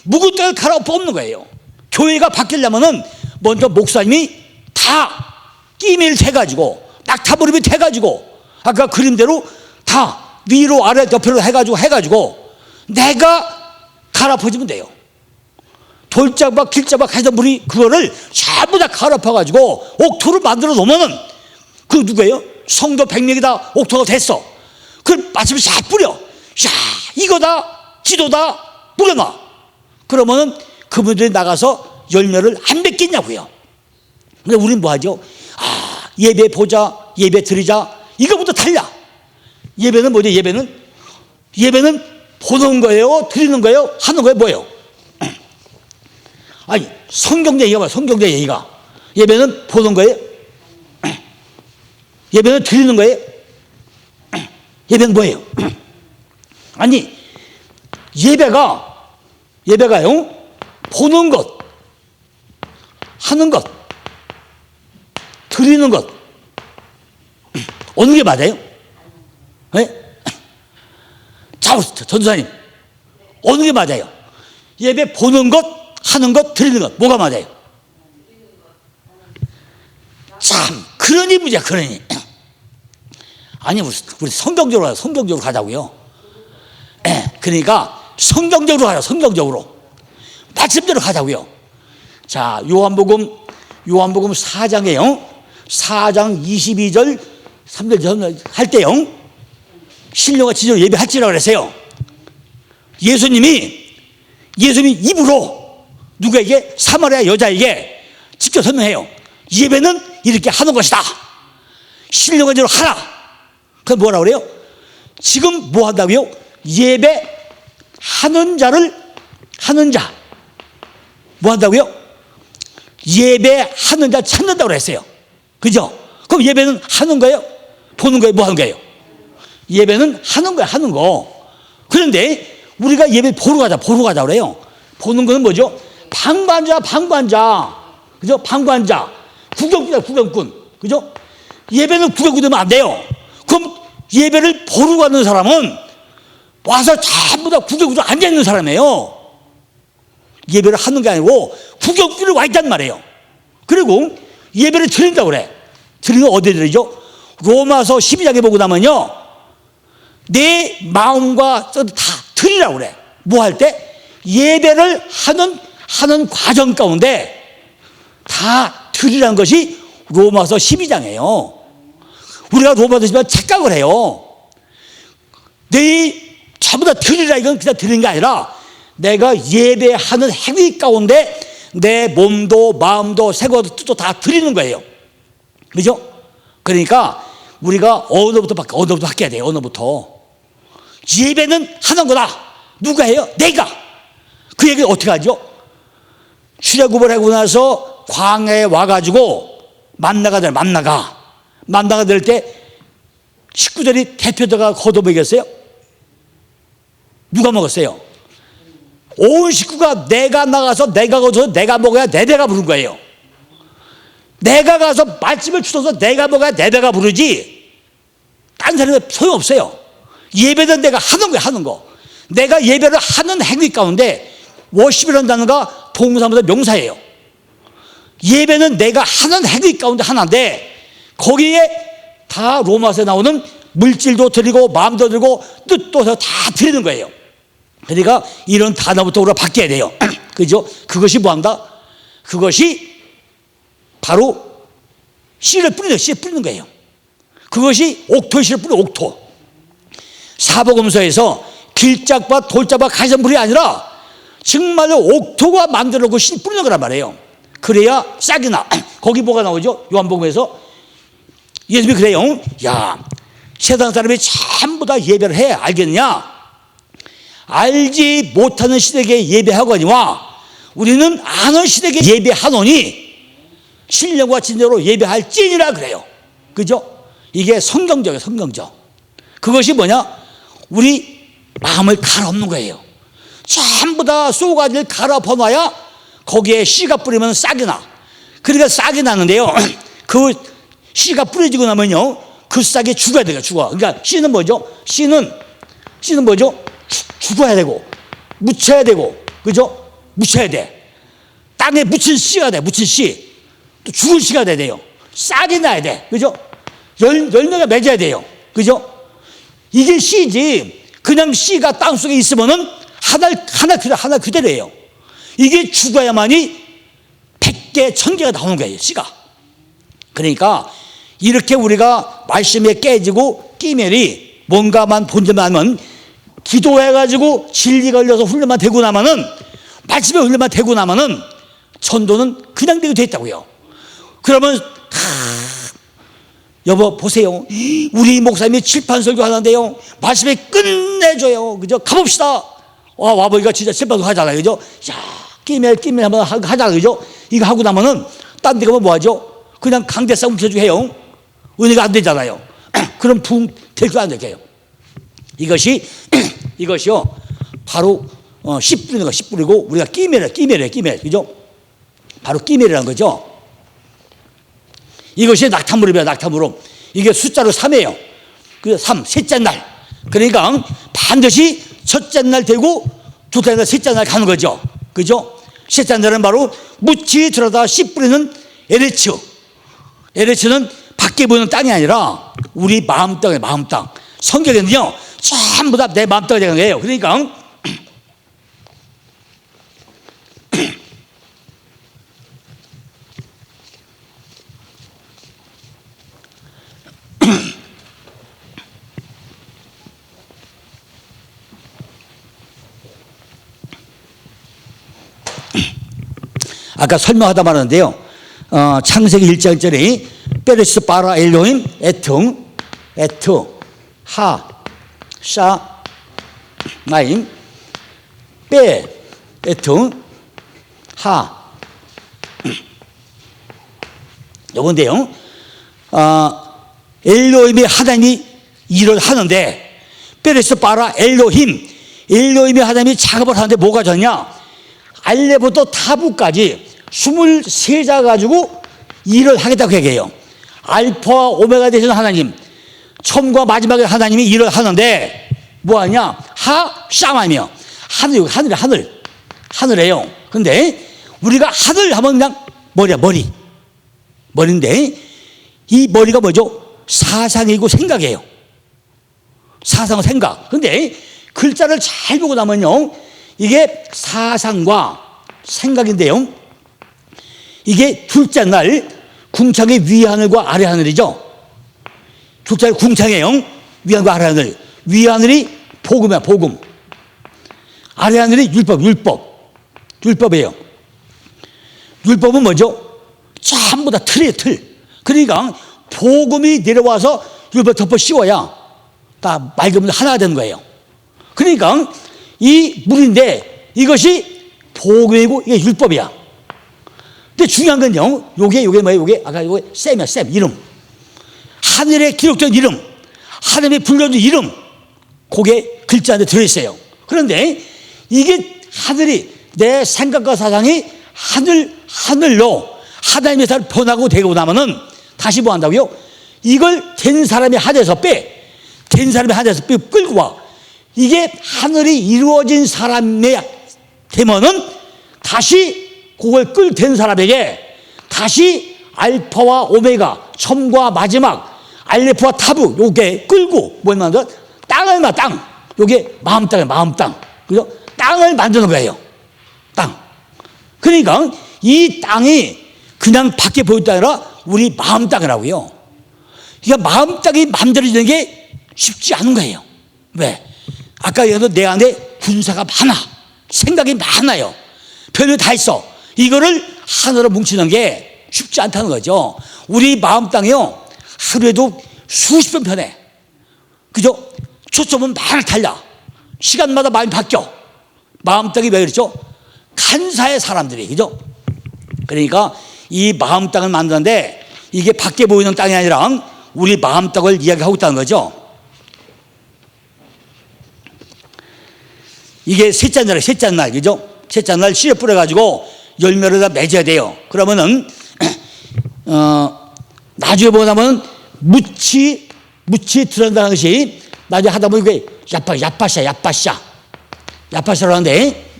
묵은 때를 갈아엎는 거예요. 교회가 바뀌려면은 먼저 목사님이 다 끼메리를 재가지고 낙타무릎이 돼가지고 아까 그림대로 다 위로 아래 옆으로 해가지고 내가 갈아엎어지면 돼요. 돌자박 길자박 하던 분이 그거를 전부 다 갈아엎어가지고 옥토를 만들어 놓으면은 그 누구예요? 성도 100명이 옥토가 됐어. 그걸 마침에 싹 뿌려. 야 이거다 기도다 뿌려놔. 그러면은 그분들이 나가서 열매를 안 맺겠냐고요. 근데 우리는 뭐 하죠? 예배 보자, 예배 드리자. 이거부터 달라. 예배는 뭐죠? 예배는 보는 거예요? 드리는 거예요? 하는 거예요? 뭐예요? 아니, 성경적 얘기가 뭐야? 성경적 얘기가. 예배는 보는 거예요? 예배는 드리는 거예요? 예배는 뭐예요? 아니, 예배가요? 보는 것, 하는 것, 드리는 것. 어느 게 맞아요? 네? 자, 전도사님. 어느 게 맞아요? 예배 보는 것, 하는 것, 드리는 것. 뭐가 맞아요? 참, 그러니 문제야, 그러니. 아니, 우리 성경적으로 가자고요. 그러니까 성경적으로 가요, 성경적으로. 말씀대로 가자고요. 자, 요한복음 4장에요. 4장 22절, 3절 할 때요. 신령과 지존 예배할지라고 그랬어요. 예수님이 입으로 누구에게? 사마리아 여자에게 직접 설명해요. 예배는 이렇게 하는 것이다. 신령과 지존 하라. 그럼 뭐라고 그래요? 지금 뭐 한다고요? 예배하는 자. 뭐 한다고요? 예배하는 자 찾는다고 그랬어요. 그죠? 그럼 예배는 하는 거예요? 보는 거예요? 뭐 하는 거예요? 예배는 하는 거예요, 하는 거. 그런데 우리가 예배 보러 가자 그래요. 보는 거는 뭐죠? 방관자. 그죠? 방관자. 구경꾼. 그죠? 예배는 구경꾼 되면 안 돼요. 그럼 예배를 보러 가는 사람은 와서 전부 다 구경꾼으로 앉아있는 사람이에요. 예배를 하는 게 아니고 구경꾼으로 와 있단 말이에요. 그리고 예배를 드린다고 그래. 드리는 거 어디에 드리죠? 로마서 12장에 보고 나면요. 내 마음과 다 드리라고 그래. 뭐 할 때? 예배를 하는 과정 가운데 다 드리라는 것이 로마서 12장이에요. 우리가 로마서 12장 착각을 해요. 내 전부 다 드리라, 이건 그냥 드리는 게 아니라 내가 예배하는 행위 가운데 내 몸도 마음도 생각도 뜻도 다 드리는 거예요. 그죠? 그러니까 우리가 언어부터 바뀌어야 돼요. 언어부터. 예배는 하는 거다. 누가 해요? 내가. 그 얘기 어떻게 하죠? 출애굽을 하고 나서 광야에 와가지고 만나가 될 때 식구들이 대표자가 걷어먹였어요? 누가 먹었어요? 온 식구가 내가 나가서 내가 거둬서 내가 먹어야 내 배가 부른 거예요. 내가 가서 말씀을 주셔서 내가 먹어야 내 배가 부르지 딴 사람은 소용없어요. 예배는 내가 하는 거야, 하는 거. 내가 예배를 하는 행위 가운데 워십이라는 단어가 동사보다 명사예요. 예배는 내가 하는 행위 가운데 하나인데 거기에 다 로마서에 나오는 물질도 드리고 마음도 드리고 뜻도 다 드리는 거예요. 그러니까 이런 단어부터 우리가 바뀌어야 돼요. 그죠? 그것이 뭐한다? 그것이 바로 씨를 뿌리는 거예요. 그것이 옥토의 씨를 뿌리는 옥토. 사복음서에서 길짝밭 돌짝밭 가시덤불이 아니라 정말로 옥토가 만들어 놓고 씨 뿌리는 거란 말이에요. 그래야 싹이 나. 거기 뭐가 나오죠? 요한복음에서 예수님이 그래요. 야, 세상 사람이 전부 다 예배를 해. 알겠냐? 알지 못하는 시댁에 예배하거니와 우리는 아는 시댁에 예배하노니 신령과 진정으로 예배할지니라 그래요. 그죠? 이게 성경적이에요. 성경적. 그것이 뭐냐? 우리 마음을 갈아엎는 거예요. 전부 다 쏘가지를 갈아엎어놔야 거기에 씨가 뿌리면 싹이 나. 그러니까 싹이 나는데요, 그 씨가 뿌려지고 나면요 그 싹이 죽어야 돼요. 죽어. 그러니까 씨는 뭐죠? 씨는 뭐죠? 죽어야 되고 묻혀야 되고, 그죠? 묻혀야 돼. 땅에 묻힌 씨가 돼. 묻힌 씨. 또 죽은 씨가 돼야 돼요. 싹이 나야 돼. 그죠? 열매가 맺어야 돼요. 그죠? 이게 씨지. 그냥 씨가 땅속에 있으면은 하나 그대로예요. 이게 죽어야만이 100개, 1000개가 나오는 거예요, 씨가. 그러니까 이렇게 우리가 말씀에 깨지고 끼면이 뭔가만 본점만 하면 기도해가지고 진리가 걸려서 훈련만 되고 나면은, 말씀에 훈련만 되고 나면은 전도는 그냥 되게 됐다고요. 그러면 여보 보세요, 우리 목사님이 칠판 설교 하는데요 말씀에 끝내줘요. 그죠? 가봅시다. 와보니까 진짜 칠판 하잖아요. 그죠? 야, 끼면 한번 하잖아요. 그죠? 이거 하고 나면은 딴 데 가면 뭐 하죠? 그냥 강대 싸움 켜주고 해요. 은혜가 안 되잖아요. 그럼 붕 될 거 안 될게요. 이것이요 바로 씨 뿌리는 거, 씨 뿌리고 우리가 끼매래. 그죠? 바로 끼매라는 거죠. 이것이 낙타무릎이야, 낙타무릎. 이게 숫자로 3이에요. 그 3, 셋째 날. 그러니까 반드시 첫째 날 되고 둘째 날, 셋째 날 가는 거죠. 그죠? 셋째 날은 바로 묻히 들어다 씨 뿌리는 에레츠. 에레츠는 밖에 보이는 땅이 아니라 우리 마음 땅이에요, 마음 땅. 성경에는요, 전부 다 내 마음 땅이 되는 거예요. 그러니까 아까 설명하다 말았는데요, 창세기 1장 1절에 베레스 바라 엘로힘 에트 하 샤 마임 베 에트 하 요건데요, 엘로힘이 하나님이 일을 하는데, 베레스 바라 엘로힘이 하나님이 작업을 하는데 뭐가 좋냐? 알레부터 타부까지 23자 가지고 일을 하겠다고 얘기해요. 알파와 오메가 되시는 하나님, 처음과 마지막에 하나님이 일을 하는데 뭐하냐? 샤마이며 하늘이에요. 근데 우리가 하늘 하면 그냥 머리인데 이 머리가 뭐죠? 사상이고 생각이에요. 사상은 생각. 근데 글자를 잘 보고 나면요, 이게 사상과 생각인데요, 이게 둘째 날 궁창의 위하늘과 아래하늘이죠. 둘째 날 궁창이에요. 위하늘과 아래하늘. 위하늘이 복음이야, 복음. 아래하늘이 율법이에요. 율법은 뭐죠? 전부 다 틀이에요, 틀. 그러니까 복음이 내려와서 율법 덮어 씌워야 다 맑으면 하나가 되는 거예요. 그러니까 이 물인데 이것이 복음이고 이게 율법이야. 근데 중요한 건요, 요게 뭐예요? 요게 아까 요게 셈이야, 셈. 이름. 하늘에 기록된 이름, 하나님이 불러준 이름, 그게 글자 안에 들어있어요. 그런데 이게 하늘이, 내 생각과 사상이 하늘로 하나님의 사람 변하고 되고 나면은 다시 뭐 한다고요? 이걸 된 사람의 하늘에서 끌고 와. 이게 하늘이 이루어진 사람이 되면은 다시 그걸 끌된 사람에게 다시 알파와 오메가, 처음과 마지막, 알레프와 타부, 요게 끌고 뭘 만들어? 땅. 요게 마음 땅. 그죠? 땅을 만드는 거예요. 땅. 그러니까 이 땅이 그냥 밖에 보일 땅이 아니라 우리 마음 땅이라고요. 그러니까 마음 땅이 만들어지는 게 쉽지 않은 거예요. 왜? 아까 얘기한 내 안에 군사가 많아. 생각이 많아요. 별일 다 있어. 이거를 하나로 뭉치는 게 쉽지 않다는 거죠. 우리 마음 땅이요, 하루에도 수십 번 변해. 그죠? 초점은 많이 달라. 시간마다 마음이 바뀌어. 마음 땅이 왜 그렇죠? 간사의 사람들이, 그죠? 그러니까 이 마음 땅을 만드는데 이게 밖에 보이는 땅이 아니라 우리 마음 땅을 이야기하고 있다는 거죠. 이게 셋째 날이에요. 셋째 날, 그죠? 셋째 날 씨를 뿌려가지고 열매를 다 맺어야 돼요. 그러면은, 나중에 보면 묻이 들어간다는 것이 나중에 하다 보면 그게 야파샤라고 하는데,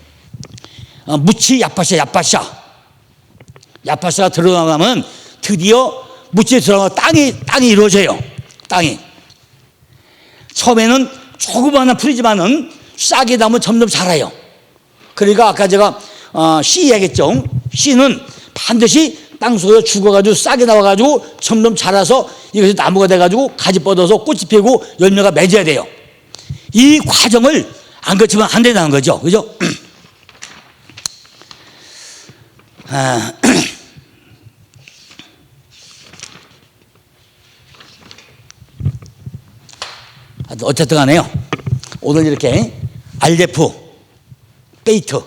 묻이 야파샤가 들어가면 드디어 묻이 들어가면 땅이 이루어져요. 땅이. 처음에는 조그마한 풀이지만은 싹이 나면 점점 자라요. 그러니까 아까 제가 씨 이야기했죠. 씨는 반드시 땅 속에서 죽어가지고 싹이 나와가지고 점점 자라서 이것이 나무가 돼가지고 가지 뻗어서 꽃이 피고 열매가 맺어야 돼요. 이 과정을 안 거치면 안 된다는 거죠. 그죠? 어쨌든 간에요. 오늘 이렇게 알데프, 베이트,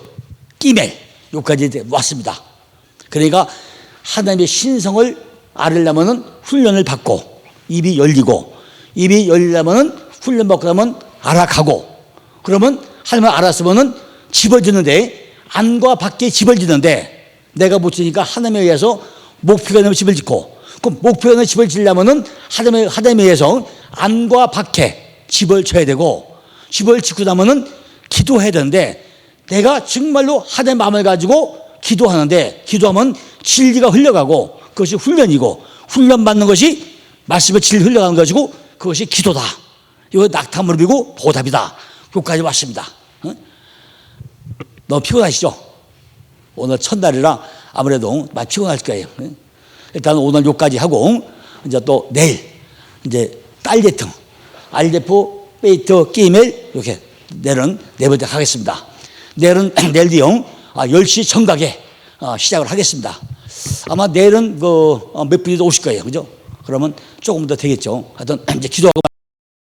끼멜 여기까지 왔습니다. 그러니까 하나님의 신성을 알으려면 훈련을 받고 입이 열리려면 훈련 받고 나면 알아가고 그러면 하나님을 알았으면 집을 짓는데 안과 밖에 집을 짓는데 내가 못 지니까 하나님에 의해서 목표가 되면 집을 짓고 그 목표가 되면 집을 지려면은 하나님에 의해서 안과 밖에 집을 쳐야 되고 집을 짓고 나면은 기도해야 되는데 내가 정말로 하나님의 마음을 가지고 기도하면 진리가 흘러가고 그것이 훈련이고 훈련받는 것이 말씀의 진리 흘러가는 것이고 그것이 기도다. 이거 낙타무릎이고 보답이다. 여기까지 왔습니다. 너무 피곤하시죠? 오늘 첫날이라 아무래도 많이 피곤할 거예요. 일단 오늘 여기까지 하고 이제 또 내일 이제 딸제등 알데프, 베이트, 끼멜 이렇게 내일은 네 번째 하겠습니다. 내일도요 10시 정각에 시작을 하겠습니다. 아마 내일은 몇 분이 더 오실 거예요. 그죠? 그러면 조금 더 되겠죠. 하여튼 이제 기도하고